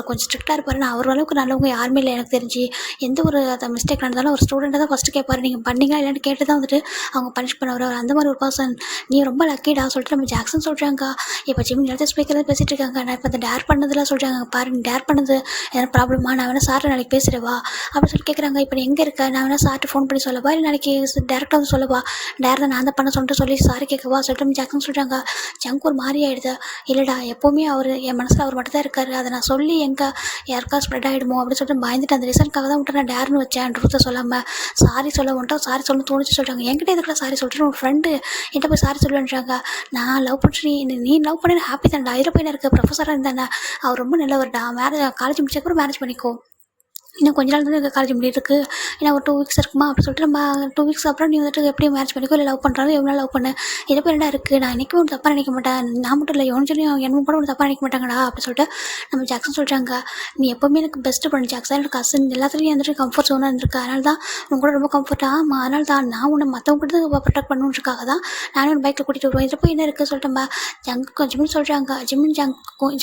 கொஞ்சம் ஸ்ட்ரிக்டாக இருப்பார். நான் அவர் அளவுக்கு நல்லவங்க யாருமே இல்லை எனக்கு தெரிஞ்சு. எந்த ஒரு மிஸ்டேக் நடந்தாலும் ஒரு ஸ்டூடெண்ட்டை தான் ஃபஸ்ட்டு கேட்பாரு. நீங்கள் பண்ணீங்களா இல்லைன்னு கேட்டு தான் வந்துட்டு அவங்க பனிஷ் பண்ணவர். அந்த மாதிரி ஒரு பர்சன். நீ ரொம்ப லக்கிடா சொல்லிட்டு நம்ம ஜாக்சன் சொல்கிறாங்க. இப்போ ஜிம்மி நேரத்தை ஸ்பீக்கரில் பேசிகிட்டு இருக்காங்க. நான் இப்போ அந்த டேர் பண்ணதெல்லாம் சொல்கிறாங்க. பாரு நீ டேர் பண்ணது எதனா ப்ராப்ளமா, நான் வேணா சார்ட்ட நாளைக்கு பேசுகிறவா அப்படின்னு சொல்லி கேட்குறாங்க. இப்போ நீ எங்கே இருக்க, நான் வேணா சார்ட்டு ஃபோன் பண்ணி சொல்லவா இல்லை நாளைக்கு டேரெக்டாக வந்து சொல்லவா, டேர் தான் நான் தான் பண்ண சொல்லிட்டு சொல்லி சாரி கேட்கவா சொல்லிட்டு ஜாக்சன் சொல்கிறாங்க. ஜங்கு ஒரு மாதிரி ஆகிடுது. இல்லைடா எப்போவுமே அவர் என் மனசில் அவர் மட்டும் தான் இருக்காரு. அதை நான் சொல்லி எங்கே யாருக்கா ஸ்ப்ரெட் ஆகிடுமோ அப்படின்னு சொல்லிட்டு பயந்துட்டு அந்த ரீசனுக்காக தான் விட்டு நான் டேர்னு வச்சேன். ட்ரூத்தை சொல்லாமல் சாரி சொல்ல வந்துட்டா சாரி சொல்ல தோணுச்சு சொல்கிறாங்க. என்கிட்ட எதுக்குள்ள சாரி சொல்லிட்டு ஒரு ஃப்ரெண்டு என்கிட்ட போய் சாரி சொல்லுவேன்றாங்க. நான் லவ் பண்ணுறேன், நீ லவ் பண்ணி ஹாப்பி தான்டா. இதில் போய் இருக்க ப்ரொஃபஸராக இருந்தானே அவர் ரொம்ப நல்லவர்டா. காலேஜ் முடிச்சப்பறம் மேரேஜ் பண்ணிக்கோ. இன்னும் கொஞ்ச நாள் தான் காலேஜ் முடியிருக்கு. ஏன்னா ஒரு 2 வீக்ஸ் இருக்குமா அப்படி சொல்லிட்டு நம்ம 2 வீக்ஸ் அப்புறம் நீ வந்துட்டு எப்படியும் மேரேஜ் பண்ணிக்கோ, இல்லை லவ் பண்ணுறாலும் எவ்வளோ லவ் பண்ணு. இதை போய் என்ன இருக்குது. நான் என்றைக்கும் ஒன்று தப்பாக நினைக்க மாட்டேன். நான் மட்டும் இல்லை எவனு சொல்லி என்ன கூட ஒன்று தப்பாக நினைக்க மாட்டாங்கடா அப்படி சொல்லிட்டு நம்ம ஜாக்சன் சொல்கிறாங்க. நீ எப்போவுமே எனக்கு பெஸ்ட்டு பண்ணு ஜாக்சன். எனக்கு கசின் எல்லாத்துலேயும் வந்துட்டு கம்ஃபர்ட் ஜோனாக இருந்திருக்கு. அதனால தான் உங்க கூட ரொம்ப கம்ஃபர்ட்டாக. அதனால தான் நான் உன்னை மற்றவங்க கூட ப்ரொடெக்ட் பண்ணணுன்றக்காக தான் நானும் ஒரு பைக்கில் கூட்டிகிட்டு வருவேன். இதில் போய் என்ன இருக்குது சொல்லிட்டு நம்ம ஜிம்மின்னு சொல்கிறாங்க.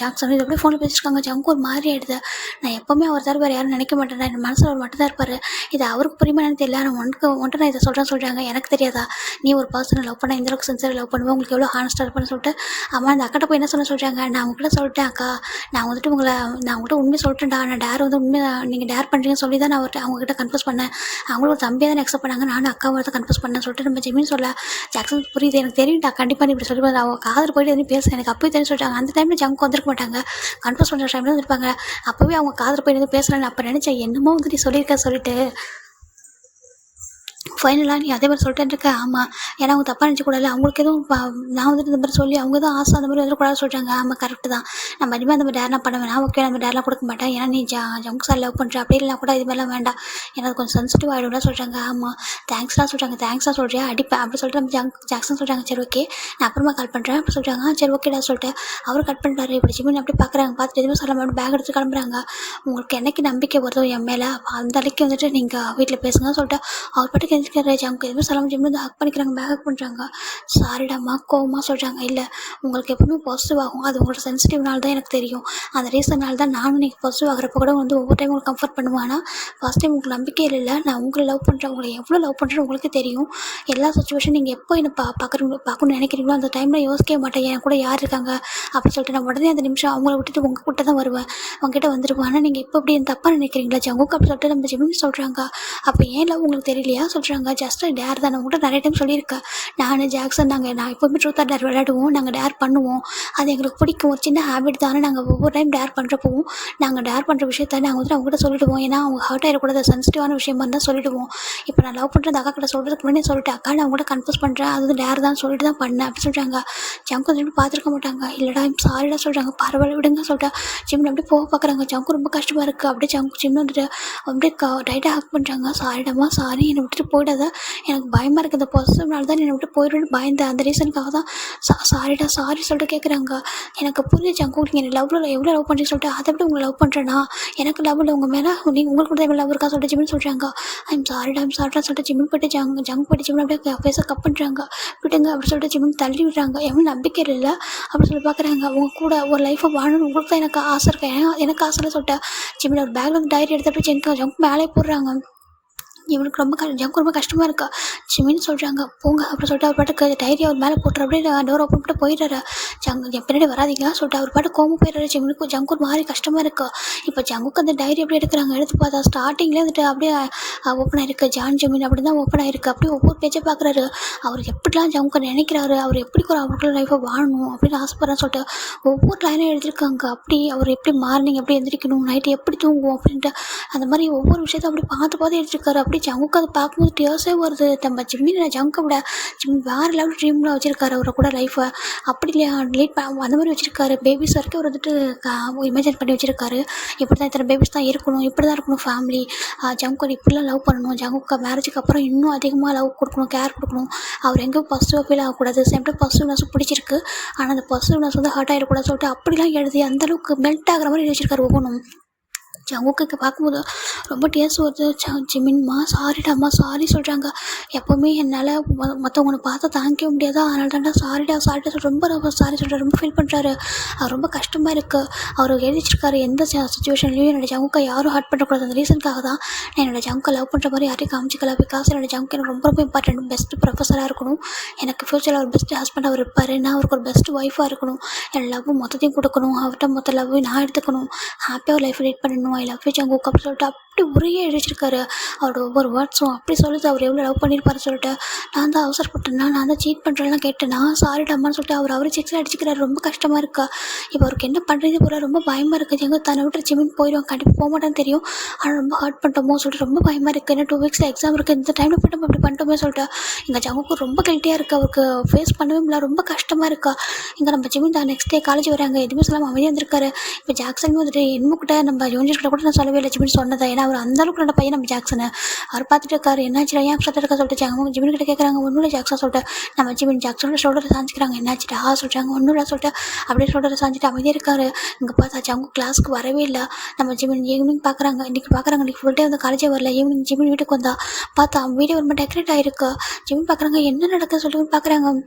ஜாக்சன் இது அப்படியே ஃபோனில் பேசியிருக்காங்க. ஜங்கு ஒரு மாதிரி ஆகிடுது. நான் எப்போவுமே அவர் தவிர வேறு யாரும் நினைக்க மாட்டேன். என் மனசில் அவர் மட்டும் தான் இருப்பார். இது அவருக்கு புரியுமா எனக்கு தெரியல. நான் ஒன்ட்டு நான் இதை சொல்கிறாங்க. எனக்கு தெரியாதா நீ ஒரு பர்சனை லவ் பண்ண இந்த அளவுக்கு சின்சியராக லவ் பண்ணுவேன், உங்களுக்கு எவ்வளோ ஹானஸ்ட்டாக இருப்பேன்னு சொல்லிட்டு அம்மா அந்த அக்கட்ட போய் என்ன சொல்கிறாங்க. நான் உங்கள்கிட்ட சொல்லிட்டேன் அக்கா, நான் வந்துட்டு நான் உங்கள்கிட்ட உண்மையை சொல்லிட்டேன்டா. நான் டேர் வந்து உண்மையை நீங்கள் டேர் பண்ணுறீங்கன்னு சொல்லி தான் நான் அவங்ககிட்ட கன்ஃபர்ஸ் பண்ணேன். அவங்களும் ஒரு தம்பியாக தான் அக்செப்ட் பண்ணாங்க. நானும் அக்காவை தான் கன்ஃபர்ஸ் பண்ணேன் சொல்லிட்டு நம்ம ஜிம்மின்னு சொல்ல. ஜாக்சன் புரியுது எனக்கு தெரியும்டா, கண்டிப்பாக நீ இப்படி சொல்லி அவங்க காதல் போயிட்டு எதுவும் பேச எனக்கு அப்போயே தெரியும் சொல்லிட்டாங்க. அந்த டைமில் ஜங்கு வந்திருக்க மாட்டாங்க, கன்ஃபர்ஸ் பண்ணுற டைமில் வந்துருப்பாங்க. அப்போவே அவங்க காதல் போய் எதுவும் பேசலன்னு அப்போ நினச்சேன். என்னமோ வந்துட்டு சொல்லியிருக்க சொல்லிட்டு ஃபைனலாக நீ அதே மாதிரி சொல்லிட்டு இருக்க. ஆமாம் ஏன்னா அவங்க தப்பாக நினச்சக்கூடாது. அவங்களுக்கு எதுவும் நான் வந்துட்டு இந்த மாதிரி சொல்லி அவங்க தான் ஆசை அந்த மாதிரி வந்துடக்கூடாது சொல்கிறாங்க. ஆமாம் கரெக்டு தான். நான் மறுபடியும் அந்த மாதிரி டேர்லாம் பண்ண வேணாம். ஓகே நம்ம டேர்லாம் கொடுக்க மாட்டேன். ஏன்னா நீ ஜங்கு சார் லவ் பண்ணுற அப்படி இல்லைனா கூட இது மாதிரிலாம் வேண்டாம். ஏன்னா அது கொஞ்சம் சென்சிட்டிவ் ஆகிடும்லாம் சொல்கிறாங்க. ஆமாம் தேங்க்ஸ்லாம் சொல்கிறாங்க. தேங்க்ஸ்லாம் சொல்கிறேன் அடிப்பேன் அப்படி சொல்லிட்டு நம்ம ஜாக்சன் சொல்கிறாங்க. சரி ஓகே நான் அப்புறமா கால் பண்ணுறேன் அப்படி சொல்கிறாங்க. சரி ஓகேடா சொல்லிட்டு அவர் கட் பண்ணிட்டாரு. இப்படி ஜிம்மின் அப்படி பார்க்குறாங்க. பார்த்துட்டு எதுவுமே சொல்ல மாதிரி பேக் எடுத்து கிளம்புறாங்க. உங்களுக்கு என்னைக்கு நம்பிக்கை வருதோ என் மேலே அந்த அளவுக்கு வந்துட்டு நீங்கள் வீட்டில் பேசுங்க சொல்லிட்டு அவர் பாட்டுக்கு எதிர்க்கிற ஜங்கு எதுவுமே சொல்லாமல் ஜிம்மி வந்து ஹக் பண்ணிக்கிறாங்க. பேக் ஹக் பண்ணுறாங்க. சாரிடாமா கோவமாக சொல்கிறாங்க. இல்லை உங்களுக்கு எப்பவுமே பாசிட்டிவ் ஆகும். அது உங்களோட சென்சிட்டிவ்னால தான் எனக்கு தெரியும். அந்த ரீசனால் தான் நானும் நீங்கள் பாசிட்டிவ் ஆகிறப்ப கூட வந்து ஒவ்வொரு டைம் உங்களுக்கு கம்ஃபர்ட் பண்ணுவேன். ஆனால் ஃபஸ்ட் டைம் உங்களுக்கு நம்பிக்கை இல்லை. நான் உங்களை லவ் பண்ணுறேன். உங்களை எவ்வளோ லவ் பண்ணுறேன்னு உங்களுக்கு தெரியும். எல்லா சுச்சுவேஷன் நீங்கள் எப்போ என்னை பார்க்கணும்னு நினைக்கிறீங்களோ அந்த டைமில் யோசிக்கவே மாட்டேன். என் கூட யார் இருக்காங்க அப்படி சொல்லிட்டு நான் உடனே அந்த நிமிஷம் அவங்கள விட்டுட்டு உங்கள் கிட்ட தான் வருவேன், உங்ககிட்ட வந்துடுவேன். ஆனால் நீங்கள் இப்போ இப்படி தப்பாக நினைக்கிறீங்களா ஜங்குக்கு அப்படி சொல்லிட்டு நம்ம ஜிம்மி சொல்கிறாங்க. அப்போ ஏன் லவ் உங்களுக்கு தெரியலையா சொல்லிட்டு சொல்கிறாங்க ஜஸ்ட் டேர் தான். நான் உங்கள்கிட்ட நிறைய டைம் சொல்லியிருக்கேன். ஜாக்சன் நான் எப்போவுமே ட்ரூத் ஆர் டேர் விளையாடுவோம். நாங்கள் டேர் பண்ணுவோம். அது எங்களுக்கு பிடிக்கும். ஒரு சின்ன ஹேபிட் தானே. நாங்கள் ஒவ்வொரு டைம் டேர் பண்ணுறப்பவும் நாங்கள் டேர் பண்ணுற விஷயத்த நாங்கள் அவங்ககிட்ட சொல்லிடுவோம். ஏன்னா அவங்க ஹர்ட் ஆகிடக்கூடாது, சென்சிட்டிவான விஷயமா இருந்தால் சொல்லிடுவோம். இப்போ நான் லவ் பண்ணுறது அக்கா கிட்ட சொல்கிறதுக்கு முன்னாடி சொல்லிட்டேன், அக்கா நான் உங்கள்கிட்ட கன்ஃபியூஸ் பண்ணுறேன், அது டேர் தான் சொல்லிட்டு தான் பண்ணேன் அப்படி சொல்கிறாங்க. ஜங்கு திரும்பி பார்த்துருக்க மாட்டாங்க. இல்லைடா சாரிடா சொல்கிறாங்க. பரவாயில்ல விடுங்க சொல்லிட்டேன். ஜிம்மில் அப்படியே போக பார்க்குறாங்க. ஜங்கு ரொம்ப கஷ்டமாக இருக்குது. அப்படியே ஜிம் வந்துட்டு அப்படியே டைட்டாக ஹக் பண்ணுறாங்க. சாரிடாமா சாரி, என்னை விட்டுட்டு போயிடாத, எனக்கு பயமாக இருக்குது, இந்த பொசிஷனால தான் என்னை விட்டு போயிடுன்னு பயந்தேன், அந்த ரீசனுக்காக தான் சாரிடா சாரி சொல்லிட்டு கேட்குறாங்க. எனக்கு புரியுது ஜங்கு, நீங்கள் லவ்வில் எவ்வளோ லவ் பண்ணுறீங்க சொல்லிட்டு, அதை விட உங்களை லவ் பண்ணுறேன்னா எனக்கு லவ் இல்லை உங்கள் மேலே, நீங்கள் உங்களுக்கு கூட லவ் இருக்கா சொல்லிட்டு ஜிம்னு சொல்கிறாங்க. ஐம் சாரிடா சொல்லிட்டு ஜிம்மின் போய்ட்டு ஜங்கு போய்ட்டு ஜிம்மில் அப்படியே ஃபேஸை கப் பண்ணுறாங்க. விடுங்க அப்படி சொல்லிட்டு ஜிம்மின் தள்ளி விடுறாங்க. எவ்வளோ நம்பிக்கை இல்லை அப்படி சொல்லி பார்க்குறாங்க. அவங்க கூட ஒரு லைஃப்பை வாழணும் உங்களுக்கு தான் எனக்கு ஆசை இருக்கேன், எனக்கு ஆசை இல்லை சொல்லிட்டு ஜிம்மில் ஒரு பேக்கில் வந்து டைரி எடுத்து அப்படியே ஜங்கு மேலே போடுறாங்க. இவனுக்கு ஜங்கு ரொம்ப கஷ்டமாக இருக்கா. ஜிமின்னு சொல்கிறாங்க போங்க அப்படி சொல்லிட்டு அவர் பாட்டுக்கு டைரி அவர் மேலே போட்டுற அப்படியே டோர் ஓப்பன் பண்ணிட்டு போயிடுறாரு. என் பின்னாடி வராதிங்களா சொல்லிட்டு அவர் பாட்டு கோவம் போயிடுறாரு. ஜிமினுக்கு ஜங்கு ஒரு மாதிரி கஷ்டமாக இருக்கா. இப்போ ஜங்குக்கு அந்த டைரி அப்படியே எடுக்கிறாங்க. எடுத்து பார்த்தா ஸ்டார்டிங்லேயே வந்துட்டு அப்படியே ஓப்பன் ஆயிருக்கு. ஜான் ஜிமின் அப்படி தான் ஓப்பன் ஆயிருக்கு. அப்படியே ஒவ்வொரு பேஜை பார்க்குறாரு. அவர் எப்படிலாம் ஜங்கு நினைக்கிறாரு, அவர் எப்படி ஒரு அவங்களோட லைஃப்பை வாழணும் அப்படின்னு ஆசைப்படுறான்னு சொல்லிட்டு ஒவ்வொரு லைனும் எழுதியிருக்காங்க. அப்படி அவர் எப்படி மார்னிங் எப்படி எந்திரிக்கணும், நைட்டு எப்படி தூங்குவோம் அப்படின்ட்டு அந்த மாதிரி ஒவ்வொரு விஷயத்த அப்படி பார்த்து எழுதியிருக்காரு. அப்படி ஜங்குக்கு அதை பார்க்கும்போது டியர்ஸே வருது. நம்ம ஜிம்மின் ஜங்கை விட ஜிம்மின் வேறு லெவல் ட்ரீமில் வச்சுருக்காரு அவரை கூட லைஃப்பை. அப்படி இல்லையா லேட் அந்த மாதிரி வச்சுருக்காரு. பேபிஸ் வரைக்கும் அவர் வந்துட்டு இமேஜின் பண்ணி வச்சுருக்காரு. இப்படி தான் இத்தனை பேபிஸ் தான் இருக்கணும், இப்படி தான் இருக்கணும் ஃபேமிலி, ஜங்கு இப்படிலாம் லவ் பண்ணணும், ஜங்குக்கு மேரேஜுக்கு அப்புறம் இன்னும் அதிகமாக லவ் கொடுக்கணும், கேர் கொடுக்கணும், அவர் எங்கேயும் பாசிட்டிவாக ஃபீல் ஆகக்கூடாது, சேம் டைம் பாசிட்டிவ்னஸும் பிடிச்சிருக்கு, ஆனால் அந்த பாசிட்டிவ்னஸ் வந்து ஹர்ட் ஆகிடக்கூடாது சொல்லிட்டு அப்படிலாம் எழுதி அந்தளவுக்கு மெல்ட் ஆகிற மாதிரி வச்சுருக்காரு ஒவ்வொன்றும். ஜங்குக்கு பார்க்கும்போது ரொம்ப டேஸ்ட் வருது. ஜிமின்மா சாரிடாம்மா சாரி சொல்கிறாங்க. எப்போவுமே என்னால் மற்றவங்களை பார்த்து தாங்கிக்க முடியாது, அதனால தான்டா சாரிடா சொல்லிட்டு ரொம்ப சாரி சொல்கிறார். ரொம்ப ஃபீல் பண்ணுறாரு. அவர் ரொம்ப கஷ்டமாக இருக்குது. அவர் எழுதி வச்சிருக்காரு எந்த சுச்சுவேஷன்லையும் என்னோடய ஜங்குக்கை யாரும் ஹர்ட் பண்ணக்கூடாது, அந்த ரீசனுக்காக தான் நான் என்னோடய ஜங்கை லவ் பண்ணுற மாதிரி யாரையும் காமிச்சிக்கல. பிகாஸ் என்னோடய ஜங்கு எனக்கு ரொம்ப இம்பார்ட்டன்ட், பெஸ்ட் ப்ரொஃபஸராக இருக்கணும், எனக்கு ஃப்யூச்சரில் ஒரு பெஸ்ட் ஹஸ்பண்ட் அவர் இருப்பார், நான் அவருக்கு ஒரு பெஸ்ட் ஒய்ஃபாக இருக்கணும், என் லவ் மொத்தத்தையும் கொடுக்கணும், அவர்கிட்ட மொத்த லவ் நான் எடுத்துக்கணும், ஹாப்பியாக ஒரு லைஃப் லீட் பண்ணணும், ஐ லவ் யூ ஜங்குக் அப்படி சொல்லிட்டு அப்படி உரையே எழுதிச்சிருக்காரு. அவரோட ஒவ்வொரு வேர்ட்ஸும் அப்படி சொல்லுது. அவர் எவ்வளோ லவ் பண்ணியிருப்பாரு சொல்லிட்டு நான் தான் அவசரப்பட்டேன்னா, நான் தான் சீட் பண்ணுறேன்லாம் கேட்டேன்னா, சாரிடாமான்னு சொல்லிட்டு அவரே செக்ஸில் அடிச்சுக்கிறாரு. ரொம்ப கஷ்டமாக இருக்கா. இப்போ அவருக்கு என்ன பண்ணுறது போகிற ரொம்ப பயமாக இருக்குது. எங்கே தன்னை விட்டு ஜிமின் போயிடுவான், கண்டிப்பாக போக மாட்டேன்னு தெரியும், ஆனால் ரொம்ப ஹர்ட் பண்ணிட்டோமோ சொல்லிட்டு ரொம்ப பயமாக இருக்குது. ஏன்னா 2 வீக்ஸில் எக்ஸாம் இருக்குது, இந்த டைமில் போய்ட்டு நம்ம அப்படி பண்ணிட்டோமே சொல்லிட்டு எங்கள் ஜங்குக்கு ரொம்ப கில்ட்டியாக இருக்குது. அவருக்கு ஃபேஸ் பண்ணவே முடியல, ரொம்ப கஷ்டமாக இருக்கா. இங்கே நம்ம ஜிமின் தான் நெக்ஸ்ட் டே காலேஜ் வராங்க, எதுவுமே சொல்லாமல் அமைதியாக இருந்திருக்காரு. இப்போ ஜாக்சன் வந்துட்டு என்னக்கிட்ட நம்ம யோஞ்சிக்கிட்ட கூட நான் சொல்லவே இல்லை ஜிமின் சொன்னதை, ஏன்னா அவர் அந்தளவுக்கு நல்ல பையன் நம்ம ஜாக்சனை. அவர் பார்த்துட்டு இருக்காரு. என்னாச்சு ஏன் அப்செட் இருக்கா சொல்லிட்டு ஜிமின் கிட்ட கேட்குறாங்க. ஒன்றும் இல்லை ஜாக்சன் சொல்லிட்டு நம்ம ஜிமின் ஜாக்சனோட ஷோல்டரை சாஞ்சிக்கிறாங்க. என்னாச்சுட்டா சொல்கிறாங்க. ஒன்றும் இல்லை சொல்லிட்டு அப்படியே ஷோல்டரை சாஞ்சிட்டு அமைதியாக இருக்காரு. இங்கே பார்த்தா ஜங்கு கிளாஸ்க்கு வரவே இல்லை. நம்ம ஜிமின் ஈவினிங் பார்க்குறாங்க. இன்றைக்கி ஃபுல் டே வந்து காலேஜே வரல. ஈவினிங் ஜிமின் வீட்டுக்கு வந்தா பார்த்தா வீடியோ ரொம்ப டெக்கரேட் ஆகிருக்கு. ஜிமின் பார்க்குறாங்க என்ன நடக்குது சொல்லிட்டு பார்க்குறாங்க.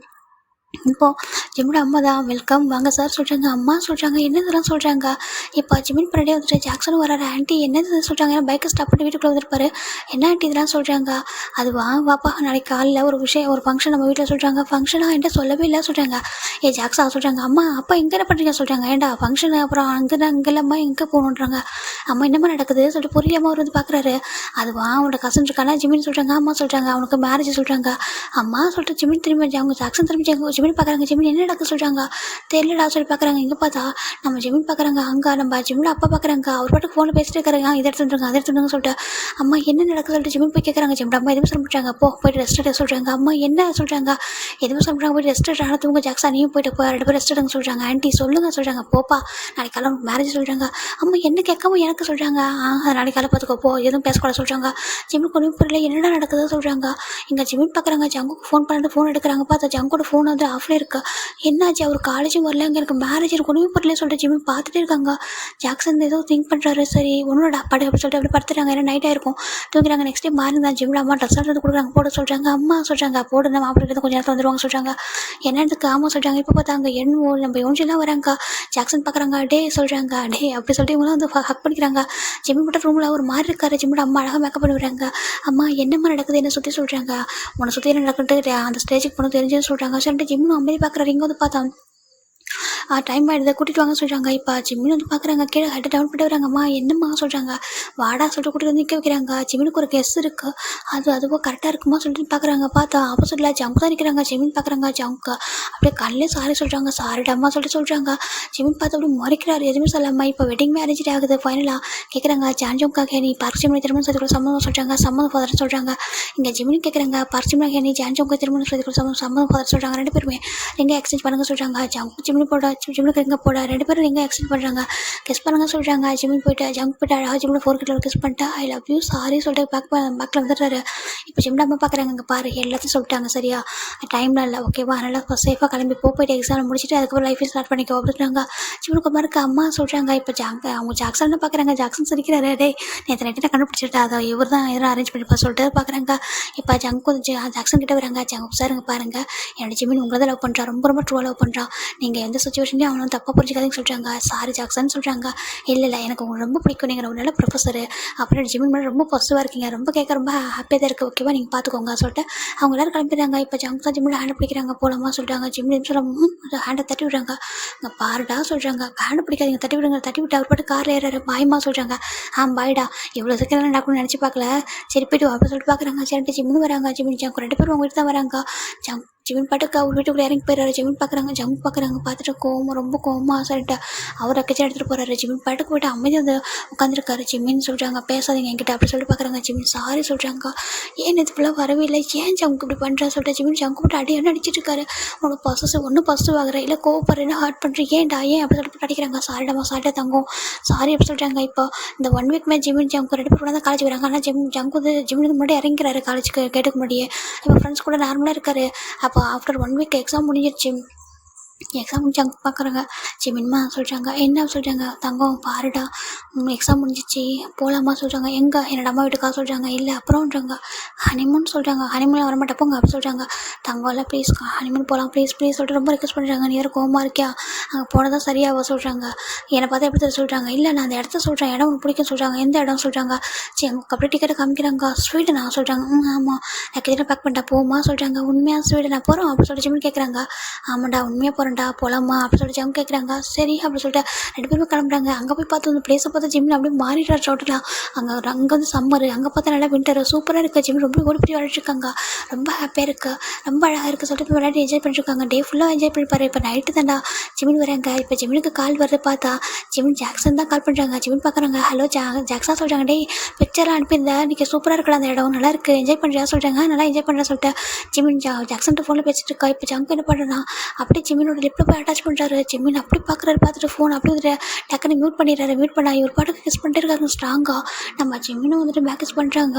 இப்போது ஜிமினோட அம்மா தான் வெல்கம் வாங்க சார் சொல்கிறாங்க. அம்மா சொல்கிறாங்க என்ன இதெல்லாம் சொல்கிறாங்க. இப்போ ஜிமின் பரடே வந்துட்டு ஜாக்சனும் வராரு. ஆண்டி என்ன சொல்கிறாங்க. ஏன்னா பைக்கை ஸ்டாப் பண்ணி வீட்டுக்குள்ளே வந்துருப்பாரு. என்ன ஆண்டி இதெல்லாம் சொல்கிறாங்க. அது வாப்பா நாளைக்கு காலையில் ஒரு ஃபங்க்ஷன் நம்ம வீட்டில் சொல்கிறாங்க. ஃபங்க்ஷனாக என்கிட்ட சொல்லவே இல்லை சொல்கிறாங்க. ஜாக்சா சொல்கிறாங்க. அம்மா அப்பா எங்கே என்ன பண்ணுறீங்க சொல்கிறாங்க. ஏன்டா ஃபங்க்ஷனு அப்புறம் அங்கெல்லாமா எங்கே போகணுன்றாங்க. அம்மா என்னம்மா நடக்குது சொல்லிட்டு புரியலாமா அவர் வந்து பார்க்குறாரு. அதுவா அவனோட கசன் இருக்கானா ஜிமின் சொல்கிறாங்க. அம்மா சொல்கிறாங்க அவனுக்கு மேரேஜ் சொல்கிறாங்க. அம்மா சொல்லிட்டு ஜிமின் திரும்பி அவங்க ஜாக்சன் திரும்பி ஜிமின் பார்க்குறாங்க. ஜிமின் என்ன நடக்க சொல்கிறாங்க தெரியலடா சொல்லி பார்க்குறாங்க. இங்கே பார்த்தா நம்ம ஜிமின் பார்க்குறாங்க. அங்கே நம்ம ஜிமின் அப்பா பார்க்குறாங்க. அவர் பாட்டுக்கு ஃபோனில் பேசிட்டு இருக்காங்க. இதை எடுத்துட்டுருங்க அதை எடுத்துட்டுங்க சொல்லிட்டு அம்மா என்ன நடக்க சொல்லிட்டு ஜிமின் போய் கேட்குறாங்க. ஜிமின் அம்மா எதுவும் சொல்லிட்டாங்க. போயிட்டு ரெஸ்ட் எடுக்க சொல்கிறாங்க. அம்மா என்ன சொல்கிறாங்க. எதுவும் சொல்கிறாங்க. போய்ட்டு ரெஸ்ட் எடுத்து தூங்க ஜாக்சா நீயும் போயிட்டு 2 பேர் ரெஸ்ட் எடுங்க சொல்கிறாங்க. ஆண்டி சொல்லுங்கள் சொல்கிறாங்க. போப்பா நாளைக்கு காலை உனக்கு மேரேஜ் சொல்கிறாங்க. அம்மா என்ன கேட்காம எனக்கு சொல்கிறாங்க. நாளைக்கு காலை பார்த்துக்கோ போ எதுவும் பேசக்கூடாது சொல்கிறாங்க. ஜிமின் கொண்டு புரியல என்னடா நடக்குது சொல்கிறாங்க. இங்கே ஜிமின் பார்க்குறாங்க. ஜங்குக்கு ஃபோன் பண்ணிட்டு ஃபோன் எடுக்கிறாங்க. பார்த்தா ஜங்கோட ஃபோன் வந்து ஆஃப்ல இருக்கா. என்னாச்சு அவர் காலேஜும் வரல, அங்கே எனக்கு மேரேஜ் இருக்கணும் புரியல சொல்லிட்டு ஜிமின் பார்த்துட்டே இருக்காங்க. ஜாக்சன் ஏதோ திங்க் பண்ணுறாரு. சரி ஒன்னோட படு அப்படி சொல்லிட்டு அப்படி படுத்துறாங்க. ஏன்னா நைட் ஆயிருக்கும் தூங்குறாங்க. நெக்ஸ்ட் டே மார்னிங் தான் ஜிமின் அம்மா ட்ரெஸ் எடுத்து கொடுக்குறாங்க போட சொல்கிறாங்க. அம்மா சொல்கிறாங்க போடுங்க மாப்பிள்ளை கொஞ்சம் நேரத்தில் வந்துடுவாங்க சொல்கிறாங்க. என்னதுக்கு ஆமாம் சொல்கிறாங்க. இப்போ பார்த்தாங்க நம்ம யோஞ்சிலாம் வராங்க. ஜாக்சன் பார்க்குறாங்க. டே சொல்கிறாங்க. டே அப்படி சொல்லிட்டு இவங்களாம் வந்து ஹக் பண்ணிக்கிறாங்க. ஜிமின் மட்டும் ரூமில் ஒரு மாதிரி இருக்காரு. ஜிமின் அம்மா அழகாக மேக்கப் பண்ணி விடுறாங்க. அம்மா என்னம்மா நடக்குது என்ன சுற்றி சொல்கிறாங்க. உன்னை சுற்றி என்ன நடக்குன்ட்டு அந்த ஸ்டேஜுக்கு போன தெரிஞ்சுன்னு சொல்கிறாங்க. சொல்லிட்டு ஜிம்மும் அமைதி பார்க்குறாரு. இங்கே வந்து பார்த்தா டைம் ஆகிடுது கூட்டிகிட்டு வாங்க சொல்கிறாங்க. இப்போ ஜிம்மின் வந்து பார்க்குறாங்க, கீழே ஹெட்டை டவுன் பண்ணிட்டு வராங்க. அம்மா என்னம்மா சொல்கிறாங்க, வாடா சொல்லிட்டு கூட்டிகிட்டு வந்து நிற்க வைக்கிறாங்க. ஜிம்மினுக்கு ஒரு கெஸ் இருக்குது, அதுவும் கரெக்டாக இருக்குமா சொல்லிட்டு பார்க்குறாங்க. பார்த்தா ஆப்போசிட்டில் ஜங்கு தான் நிற்கிறாங்க. ஜிம்மின் பார்க்குறாங்க, ஜங்கு அப்படியே கண்ணிலே சாரி சொல்கிறாங்க. சாரிடாம்மா சொல்லிட்டு சொல்கிறாங்க. ஜிம்மின் பார்த்து அப்படி முறைக்கிறாரு, எதுவுமே சொல்லாமல். இப்போ வெட்டிங் மேரேஜ் ஆகுது ஃபைனலாக. கேட்குறாங்க ஜான்ஜோங்காக நீ பார்க்சிமனை திருமணம் செய்து கொள்ள சம்மதம் சொல்கிறாங்க. சம்மதம் ஃபாதர் சொல்கிறாங்க. இங்கே ஜிம்மின் கேட்குறாங்க, பார்க்சிமனாக நீ ஜான்ஜோங்க திருமணம் செய்து கொள்ள சம்மதம் ஃபாதர் சொல்கிறாங்க. ரெண்டு பேருமே ரிங்கை எக்ஸ்சேஞ்ச் பண்ணுங்க சொல்கிறாங்க. ஜிம்மின் போட ஜிம்மினுக்கு ரிங்கை போட ரெண்டு பேரும் ரிங்கை எக்ஸ்சேஞ்ச் பண்ணுறாங்க. கிஸ் பண்ணுங்க சொல்கிறாங்க. ஜிம்மின் போயிட்டு ஜங்க் போய்ட்டு அழகாக ஜிம்மில் 4 கிட்ட கிஸ் பண்ணிட்டு ஐ லவ் யூ சாரி சொல்லிட்டு பேக்கில் வந்துடுறாரு. இப்போ ஜிம்மில் அம்மா பார்க்குறாங்க, இங்கே பாரு எல்லாத்தையும் சொல்லிட்டாங்க சரியா, டைம்லாம் இல்லை ஓகேவா, அதனால் சேஃபாக கிளம்பி போயிட்டு எக்ஸாம் முடிச்சுட்டு அதுக்கப்புறம் லைஃபை ஸ்டார்ட் பண்ணிக்கோ அப்படின்றாங்க. ஜிம்முக்கு மாதிரி இருக்க அம்மா சொல்கிறாங்க. இப்போ அவங்க ஜாக்சன் பார்க்குறாங்க. ஜாக்சன் சிரிக்கிறாரு, டே நேற்று நைட்டு நான் கண்டுபிடிச்சிட்டா, அதை இவர் தான் எதுவும் அரேஞ்ச் பண்ணிப்பா சொல்லிட்டு பார்க்குறாங்க. இப்போ ஜங்கு ஜாக்சன் கிட்ட வராங்க. ஜங்கு சாருங்க பாருங்கள், என்னோட ஜிம்மின் உங்களை தான் லவ் பண்ணுறா, ரொம்ப ட்ரூவாக லவ் பண்ணுறா, நீங்கள் எந்த சுச்சுவேஷன்லையும் அவனும் தப்பாக புரிஞ்சுக்காதீங்கன்னு சொல்கிறாங்க. சாரி ஜாக்சன் சொல்கிறாங்க. இல்லை எனக்கு உங்களுக்கு ரொம்ப பிடிக்கும், நீங்கள் ஒரு நல்ல ப்ரொஃபஸர், அப்புறம் ஜிம்மின் மேலே ரொம்ப பாசிட்டிவாக இருக்கீங்க, ரொம்ப கேட்க ரொம்ப ஹாப்பியாக தான் இருக்குது, ஓகேவா நீங்கள் பார்த்துக்கோங்க சொல்லிட்டு அவங்க எல்லாரும் கிளம்பிடுறாங்க. இப்போ ஜங்கு ஜிம்மில் ஹேண்ட் பிடிக்கிறாங்க, போகலாமா சொல்கிறாங்க. ஜிம்மில் சொல்ல ஹேண்டை தட்டி விடுறாங்க. அங்கே பாருடா சொல்கிறாங்க, ஹேண்டு பிடிக்காதீங்க தட்டி விடுங்க. தட்டி விட்டு அவர் பாட்டு காரில் ஏறாரு. பாய்மா சொல்கிறாங்க. பாய்டா இவ்வளோ சீக்கிரம் நடக்கணும்னு நினச்சி பார்க்கல, சரி போய்ட்டு அப்படின்னு சொல்லிட்டு பார்க்குறாங்க. சரிட்டு ஜிம்மின் வராங்க. ஜிம்மின் ஜங்கு ரெண்டு பேரும் அவங்க வீட்டு தான் வராங்க. ஜிம்மின் பாட்டுக்கு அவர் வீட்டுக்குள்ளே இறங்கி போயிடுறாரு. ஜிம்மின் பார்க்குறாங்க, ஜங்கு பார்க்குறாங்க. பார்த்துட்டு ரொம்ப கோவமாக சொல்லிட்டு அவர் அக்கச்சி எடுத்துகிட்டு போகிறாரு. ஜிம்மின் பாட்டுக்கு போய்ட்டு அமைதியாக வந்து உட்காந்துருக்காரு. ஜிம்மின் சொல்கிறாங்க, பேசாதீங்க என்கிட்ட அப்படி சொல்லிட்டு பார்க்குறாங்க. ஜிம்மின் சாரி சொல்கிறாங்க. ஏன் இது ஃபுல்லாக வரவே இல்லை, ஏன் ஜங்கு இப்படி பண்ணுறா சொல்லிட்டு ஜிம்மின் ஜங்கு போட்டு அடியான அடிச்சிட்டு இருக்காரு. உனக்கு பாசிட்டிவ் ஆகுற, இல்லை கோவப்படுறேன்னா ஹர்ட் பண்ணுறேன், ஏன்டா ஏன் அப்படி சொல்லிட்டு அடிக்கிறாங்க. சாரிடாமா சாரிட்டா தங்கும் சாரி அப்படி சொல்கிறாங்க. இப்போ இந்த 1 வீக் மேலே ஜிம்மின் ஜங்கு ரெண்டு பேர் தான் காலேஜ் வராங்க. ஆனால் ஜங்கு வந்து ஜிம்மினுக்கு முன்னாடி இறங்கிறாரு காலேஜுக்கு கேட்டுக்கு முன்னாடியே. இப்போ ஃப்ரெண்ட்ஸ் கூட நார்மலாக இருக்காரு. அப்போ ஆஃப்டர் 1 வீக் எக்ஸாம் முடிஞ்சிருச்சு. எக்ஸாம் முடிஞ்சாங்க பார்க்குறாங்க. ஜிம்மின்மா சொல்கிறாங்க, என்ன சொல்கிறாங்க, தங்கம் பாருடா எக்ஸாம் முடிஞ்சிச்சு போகலாமா சொல்கிறாங்க. எங்கே என்னோட அம்மா வீட்டுக்காக சொல்கிறாங்க. இல்லை அப்புறம்ன்றாங்க. ஹனிமூன் சொல்கிறாங்க. ஹனிமூனில் வரமாட்டே போங்க அப்படி சொல்கிறாங்க. தங்கம் இல்லை ப்ளீஸ் ஹனிமூன் போகலாம் ப்ளீஸ் சொல்லிட்டு ரொம்ப ரிக்வெஸ்ட் பண்ணுறாங்க. நீ வேறு கோவமாக இருக்கியா, அங்கே போனதான் சரியாக சொல்கிறாங்க. என்னை பார்த்தா எப்படி சொல்கிறாங்க. இல்லை நான் அந்த இடத்த சொல்கிறேன், இடம் உனக்கு பிடிக்கும் சொல்கிறாங்க. எந்த இடம் சொல்கிறாங்க. சரி அவங்க கப்படி டிக்கெட்டை காமிக்கிறாங்க. ஸ்வீடனா சொல்கிறாங்க. ஆமாம் நான் கிட்ட பேக் பண்ணிட்டா போமா சொல்கிறாங்க. உண்மையாக ஸ்வீடனா போகிறோம் அப்படி சொல்லிட்டு ஜிம்மின் கேட்குறாங்க. ஆமாண்டா உண்மையாக போகிறேன்டா போகலாமா அப்படி சொல்லிட்டு ஜிம் கேட்குறாங்க. சரி அப்படி சொல்லிட்டு ரெண்டு பேருமே கிளம்புறாங்க. அங்கே போய் பார்த்து அந்த பிளேஸை பார்த்து ஜிம்மில் அப்படியே மாறிடுறாரு டோட்டலாக. அங்கே வந்து சம்மர், அங்கே பார்த்தா நல்லா வின்டர், சூப்பராக இருக்குது. ஜிம் ரொம்ப ஓடி விளையாடிருக்காங்க, ரொம்ப ஹாப்பியாக இருக்குது, ரொம்ப அழகாக இருக்குது சொல்லிட்டு விளையாடி என்ஜாய் பண்ணிருக்காங்க. டே ஃபுல்லாக என்ஜாய் பண்ணிப்பாரு. இப்போ நைட்டு தாண்டா ஜிம்மின் வராங்க. இப்போ ஜிம்மினுக்கு கால் வருது. பார்த்தா ஜிம்மின் ஜாக்சன் தான் கால் பண்ணுறாங்க. ஜிம்மின் பார்க்குறாங்க. ஹலோ ஜாக்சன் சொல்கிறாங்க. டே பிக்சர்லாம் அனுப்பியிருந்தேன், இன்றைக்கி சூப்பராக இருக்கலாம், அந்த இடம் நல்லா இருக்குது, என்ஜாய் பண்ணுறியா சொல்கிறாங்க. நல்லா என்ஜாய் பண்ணுறேன் சொல்லிட்டு ஜிம்மின் ஜாக்சன்ட்டு ஃபோனில் பேசிட்டு இருக்கா. இப்போ ஜங்கு என்ன பண்ணுறேன்னா அப்படியே ஜிம்மினோட லிப்பில் போய் அட்டாச் பண்ணுறாரு. ஜிம்மின் அப்படி பார்க்குறாரு. பார்த்துட்டு ஃபோன் அப்படி வந்துட்டு டக்குன்னு மியூட் பண்ணிடுறாரு. மியூட் பண்ணா இவர் பாட்டுக்கு கிஸ் பண்ணிட்டு இருக்காங்க ஸ்ட்ராங்காக. நம்ம ஜிம்மினும் வந்துட்டு பேக் கிஸ் பண்ணுறாங்க.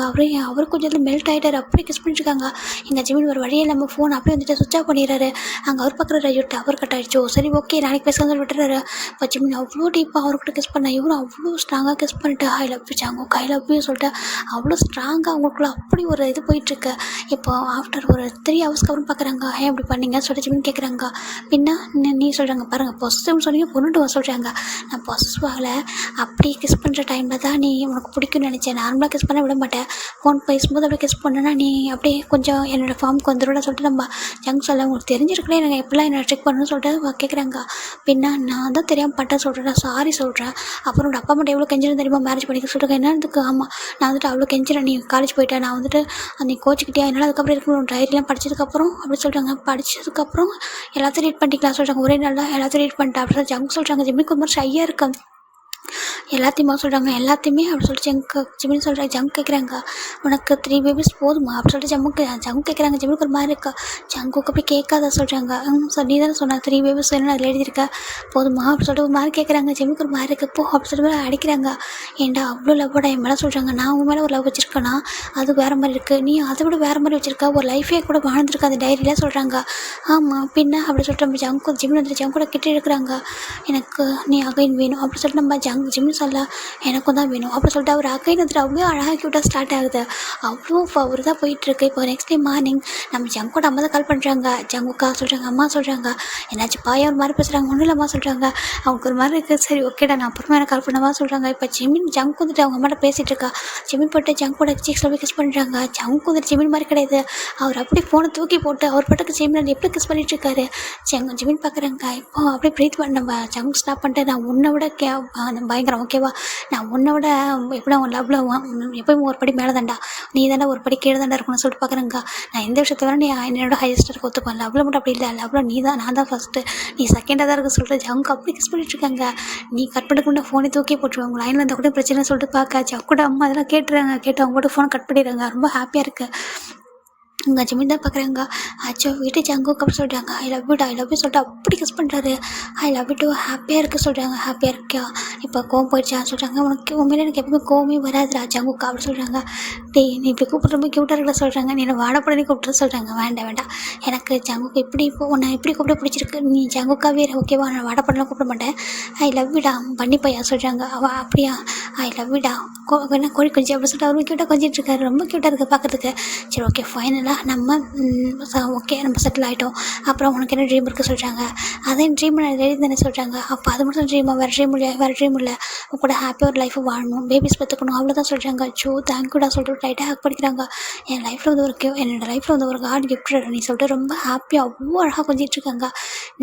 அவரு கொஞ்சம் மெல்ட் ஆகிட்டாரு. அப்படி கிஸ் பண்ணிட்டுருக்காங்க. எங்கள் ஜிம்மின் ஒரு வழியே நம்ம ஃபோன் அப்படியே வந்துட்டு சுவிச் ஆஃப் பண்ணிடுறாரு. அங்கே அவர் பார்க்குறாரு. ஐயோ டவர் கட் ஆகிடுச்சோ, சரி ஓகே நாளைக்கு பேச விட்டுறாரு. இப்போ ஜிம்மின் அவ்வளோ டீப்பாக அவர்கிட்ட கிஸ் பண்ண இவரும் அவ்வளோ ஸ்ட்ராங்காக கிஸ் பண்ணிட்டு ஐ love you Django guy love you சொல்லிட்டு அவ்வளோ ஸ்ட்ராங்காக அவங்களுக்குள்ள அப்படி ஒரு இது போயிட்டுருக்கு. இப்போ ஆஃப்டர் ஒரு 3 ஹவர்ஸ்க்கு அப்புறம் பார்க்குறாங்க. ஏன் இப்படி பண்ணீங்க சொல்லிட்டு ஜிம்மின் கேட்குறாங்க. பின்னா நீ சொல்கிறாங்க பாருங்கள் பொசிட்டிவ்னு சொன்னீங்க பொண்ணுட்டு சொல்கிறாங்க. நான் பொசிட்டிவ் ஆகலை, அப்படி கிஸ் பண்ணுற டைமில் தான் நீ உனக்கு பிடிக்கும்னு நினச்சேன். நார்மலாக கிஸ் பண்ண விட மாட்டேன், ஃபோன் பேசும்போது அப்படியே கிஸ் பண்ணேன்னா நீ அப்படியே கொஞ்சம் என்னோடய ஃபார்முக்கு வந்துடும் சொல்லிட்டு நம்ம ஜங்க் சொல்ல உங்களுக்கு தெரிஞ்சிருக்கல எனக்கு எப்படிலாம் என்னோட செக் பண்ணணும்னு சொல்லிட்டு கேட்குறாங்க. பின்னா நான் தான் தெரியாமல் பட்டேன் சொல்கிறேன், சாரி சொல்கிறேன். அப்புறம் உன்னோட அப்பா மட்டும் எவ்வளோ கெஞ்சிரும் தெரியுமா மேரேஜ் பண்ணிக்க சொல்லிட்டு என்னதுக்கு. ஆமாம் நான் வந்துட்டு அவ்வளோ கெஞ்சிறேன், நீ காலேஜ் போயிட்டேன், நான் வந்துட்டு நீ கோச்சிக்கிட்டியா என்னால் அதுக்கப்புறம் இருக்கணும் டைரிலாம் படித்ததுக்கப்புறம் அப்படி சொல்கிறாங்க. படித்ததுக்கப்புறம் எல்லாத்தையும் ரீட் பண்ணிக்கலாம் சொல்கிறாங்க. ஒரே நாள் எல்லாத்தையும் ரீட் பண்ணிட்டேன் அப்படி சொல்லி ஜங்க் சொல்கிறாங்க. ஜிம்மிக்கு ஒரு மாதிரி ஷையாக இருக்கு. எல்லாத்தையுமா சொல்கிறாங்க. எல்லாத்தையுமே அப்படி சொல்லிட்டு ஜிம்மின்னு சொல்கிறாங்க. ஜங்க் கேட்குறாங்க. உனக்கு 3 பேபிஸ் போதுமா அப்படி சொல்லிட்டு ஜங்கு கேட்குறாங்க. ஜிம்முக்கு ஒரு மாதிரி இருக்கா. ஜங்குக்கு அப்படி கேட்காத சொல்கிறாங்க. சார் நீ தானே சொன்ன 3 பேபிஸ் வேணும் அதில் எழுதியிருக்க போதுமா அப்படி சொல்லிட்டு ஒரு மாதிரி கேட்குறாங்க. ஜிம்முக்கு ஒரு மாதிரி இருக்குது. போ அப்படி சொல்லிட்டு அடிக்கிறாங்க. ஏன்டா அவ்வளோ லவ்வோட என் மேலே சொல்கிறாங்க. நான் உன் மேலே ஒரு லவ் வச்சுருக்கேன்னா அது வேறு மாதிரி இருக்குது, நீ அதை விட வேறு மாதிரி வச்சுருக்க, ஒரு லைஃபே கூட வாழ்ந்துருக்க அந்த டைரியில் சொல்கிறாங்க. ஆமாம் பின்ன அப்படி சொல்லிட்டு நம்ம ஜங்கு ஜிம்மில் வந்துட்டு ஜங்கு கூட கிட்டே இருக்கிறாங்க. எனக்கு நீ அகைன் வேணும் அப்படி சொல்லிட்டு நம்ம ஜிம்னு சொல்லல, எனக்கும் தான் வேணும் அப்படி சொல்லிட்டு அவர் அகைன் வந்துட்டு அவ்வளோ அழகாக க்யூட்டாக ஸ்டார்ட் ஆகுது. அவ்வளோ ஒரு இதாக போயிட்டுருக்கு. இப்போ நெக்ஸ்ட் டே மார்னிங் நம்ம ஜங்கோட அம்மா தான் கால் பண்ணுறாங்க. ஜங்குக்கா சொல்கிறாங்க, அம்மா சொல்கிறாங்க, என்னாச்சுப்பா ஏன் ஒரு மாதிரி பேசுகிறாங்க? ஒன்றும் இல்லைம்மா சொல்கிறாங்க. அவங்களுக்கு ஒரு மாதிரி இருக்குது. சரி ஓகேடா நான் அப்புறமா எனக்கு கால் பண்ணவா சொல்கிறாங்க. இப்போ ஜெமின் ஜங்க் வந்துட்டு அவங்க அம்மாட்ட பேசிகிட்டு இருக்கா. ஜெமின் போட்டு ஜங்கோட சீக்ஸில் போய் கிஸ் பண்ணுறாங்க. ஜங்க் வந்துட்டு ஜெமின் மாதிரி கிடையாது. அவர் அப்படியே ஃபோனை தூக்கி போட்டு அவர் பாட்டுக்கு ஜெமின் எப்படி கிஸ் பண்ணிட்டு இருக்காரு. ஜெமின் பார்க்குறாங்க. இப்போ அப்படியே ப்ரீத் பண்ண நம்ம ஜங்க் ஸ்டாப் பண்ணிட்டு நான் உன்னை விட பயங்கரம் ஓகேவா, நான் உன்னை விட எப்படி அவன் லவ்வில் எப்போயும் ஒரு படி மேலே தாண்டா, நீ தாண்டா ஒரு படி கீழே தாண்டா இருக்கணும்னு சொல்லிட்டு பார்க்குறேங்க. நான் எந்த விஷயத்த வேணா நீ என்னோட ஹையஸ்ட் இருக்க ஒத்துப்பேன். லவ்வில் மட்டும் அப்படி இல்லை, லவ்வில் நீ தான், நான் தான் ஃபஸ்ட்டு, நீ செகண்டாக தான் இருக்க சொல்லிட்டு ஜங்க் அப்படி கிஸ் பண்ணிட்டு இருக்காங்க. நீ கட் பண்ணிட்டு ஃபோனை தூக்கி போட்டுருவாங்க. உங்கள் லைனில் இருந்தால் கூட பிரச்சனை சொல்லிட்டு பார்க்க ஜங்கோட அம்மா அதெல்லாம் கேட்டுறாங்க. கேட்டு அவங்க கூட ஃபோனை கட் பண்ணிடுறாங்க. ரொம்ப ஹாப்பியாக இருக்குது. உங்கள் ஜமீன் தான் பார்க்குறாங்க. அச்சோ வீட்டு ஜங்குக்கு அப்படி சொல்கிறாங்க. ஐ லவ் யூ சொல்லிட்டு அப்படி கிஸ் பண்ணுறாரு. ஐ லவ் யூ டூ ஹாப்பியாக இருக்க சொல்கிறாங்க. ஹாப்பியாக இருக்கியா, இப்போ கோவம் போயிடுச்சா சொல்கிறாங்க. உனக்கு உண்மையிலே எனக்கு எப்பவுமே கோவமே வராதுடா ஜங்குக்கா அப்படி சொல்கிறாங்க. டேய் நீ இப்படி கூப்பிட்ற ரொம்ப க்யூட்டாக இருக்கல சொல்கிறாங்க. நீ என்னை வாடப்படனே கூப்பிட்டு சொல்கிறாங்க. வேண்டாம் எனக்கு ஜங்குக்கு இப்படி இப்போ உன்னை எப்படி கூப்பிட பிடிச்சிருக்கு, நீ ஜங்குக்காவே ஓகேவா, நான் வாடப்படலாம் கூப்பிட மாட்டேன். ஐ லவ் யூடா பண்ணி பையா சொல்கிறாங்க. அவள் அப்படியா ஐ லவ் யூடா என்ன கோழி கொஞ்சம் அப்படி சொல்லிட்டு அவரும் க்யூட்டாக கொஞ்சிட்டு இருக்காரு. ரொம்ப க்யூட்டாக இருக்குது பார்க்கறதுக்கு. சரி ஓகே ஃபைனலாக நம்ம ஓகே நம்ம செட்டில் ஆகிட்டோம். அப்புறம் உனக்கு என்ன ட்ரீம் இருக்குது சொல்கிறாங்க. அதே ட்ரீம் நான் ரெடி தானே சொல்கிறாங்க. அப்போ அது மட்டும் ட்ரீமாக வேறு ட்ரீம் இல்லை, உன் கூட ஹாப்பியாக ஒரு லைஃபை வாழணும், பேபிஸ் பார்த்துக்கணும் அவ்வளோதான் சொல்கிறாங்க. சோ தேங்க்யூடா சொல்லிட்டு லைட்டாக ஹேக் பண்ணிக்கிறாங்க. என் லைஃப்பில் வந்து என்னோடய லைஃப்பில் வந்து ஒரு காட் கிஃப்ட் நீ சொல்லிட்டு ரொம்ப ஹாப்பியாக அவ்வளோ அழகாக கொஞ்சிட்ருக்காங்க.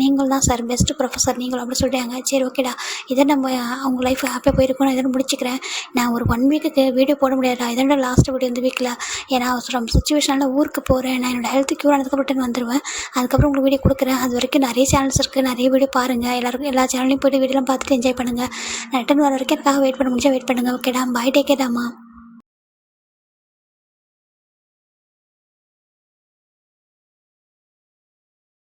நீங்கள் தான் சார் பெஸ்ட் ப்ரொஃபஸர் நீங்கள் அப்படி சொல்கிறாங்க. சரி ஓகேடா இதை நம்ம அவங்க லைஃப் ஹாப்பியாக போயிருக்கோம், நான் இதை முடிச்சுக்கிறேன். நான் ஒரு 1 வீக்குக்கு வீடியோ போட முடியாதா, இதோட லாஸ்ட் வீடியோ இந்த வீக்கில், ஏன்னா ஃப்ரம் சுச்சுவேஷனில் ஊருக்கு போகிறேன். நான் என்னோடய ஹெல்த் க்யூர் ஆனதுக்கப்புறம் வந்துடுவேன். அதுக்கப்புறம் உங்களுக்கு வீடியோ கொடுக்குறேன். அது வரைக்கும் நிறைய சேனல்ஸ் இருக்குது, நிறைய வீடியோ பாருங்கள். எல்லா சேனல்லையும் போய்ட்டு வீடியோலாம் பார்த்துட்டு என்ஜாய் பண்ணுங்கள். நான் ரிட்டன் வர வரைக்கும் எனக்காக வெயிட் பண்ண முடிஞ்சா வெயிட் பண்ணுங்கள். ஓகேடா பாய், டேக் கேர்டாம்மா.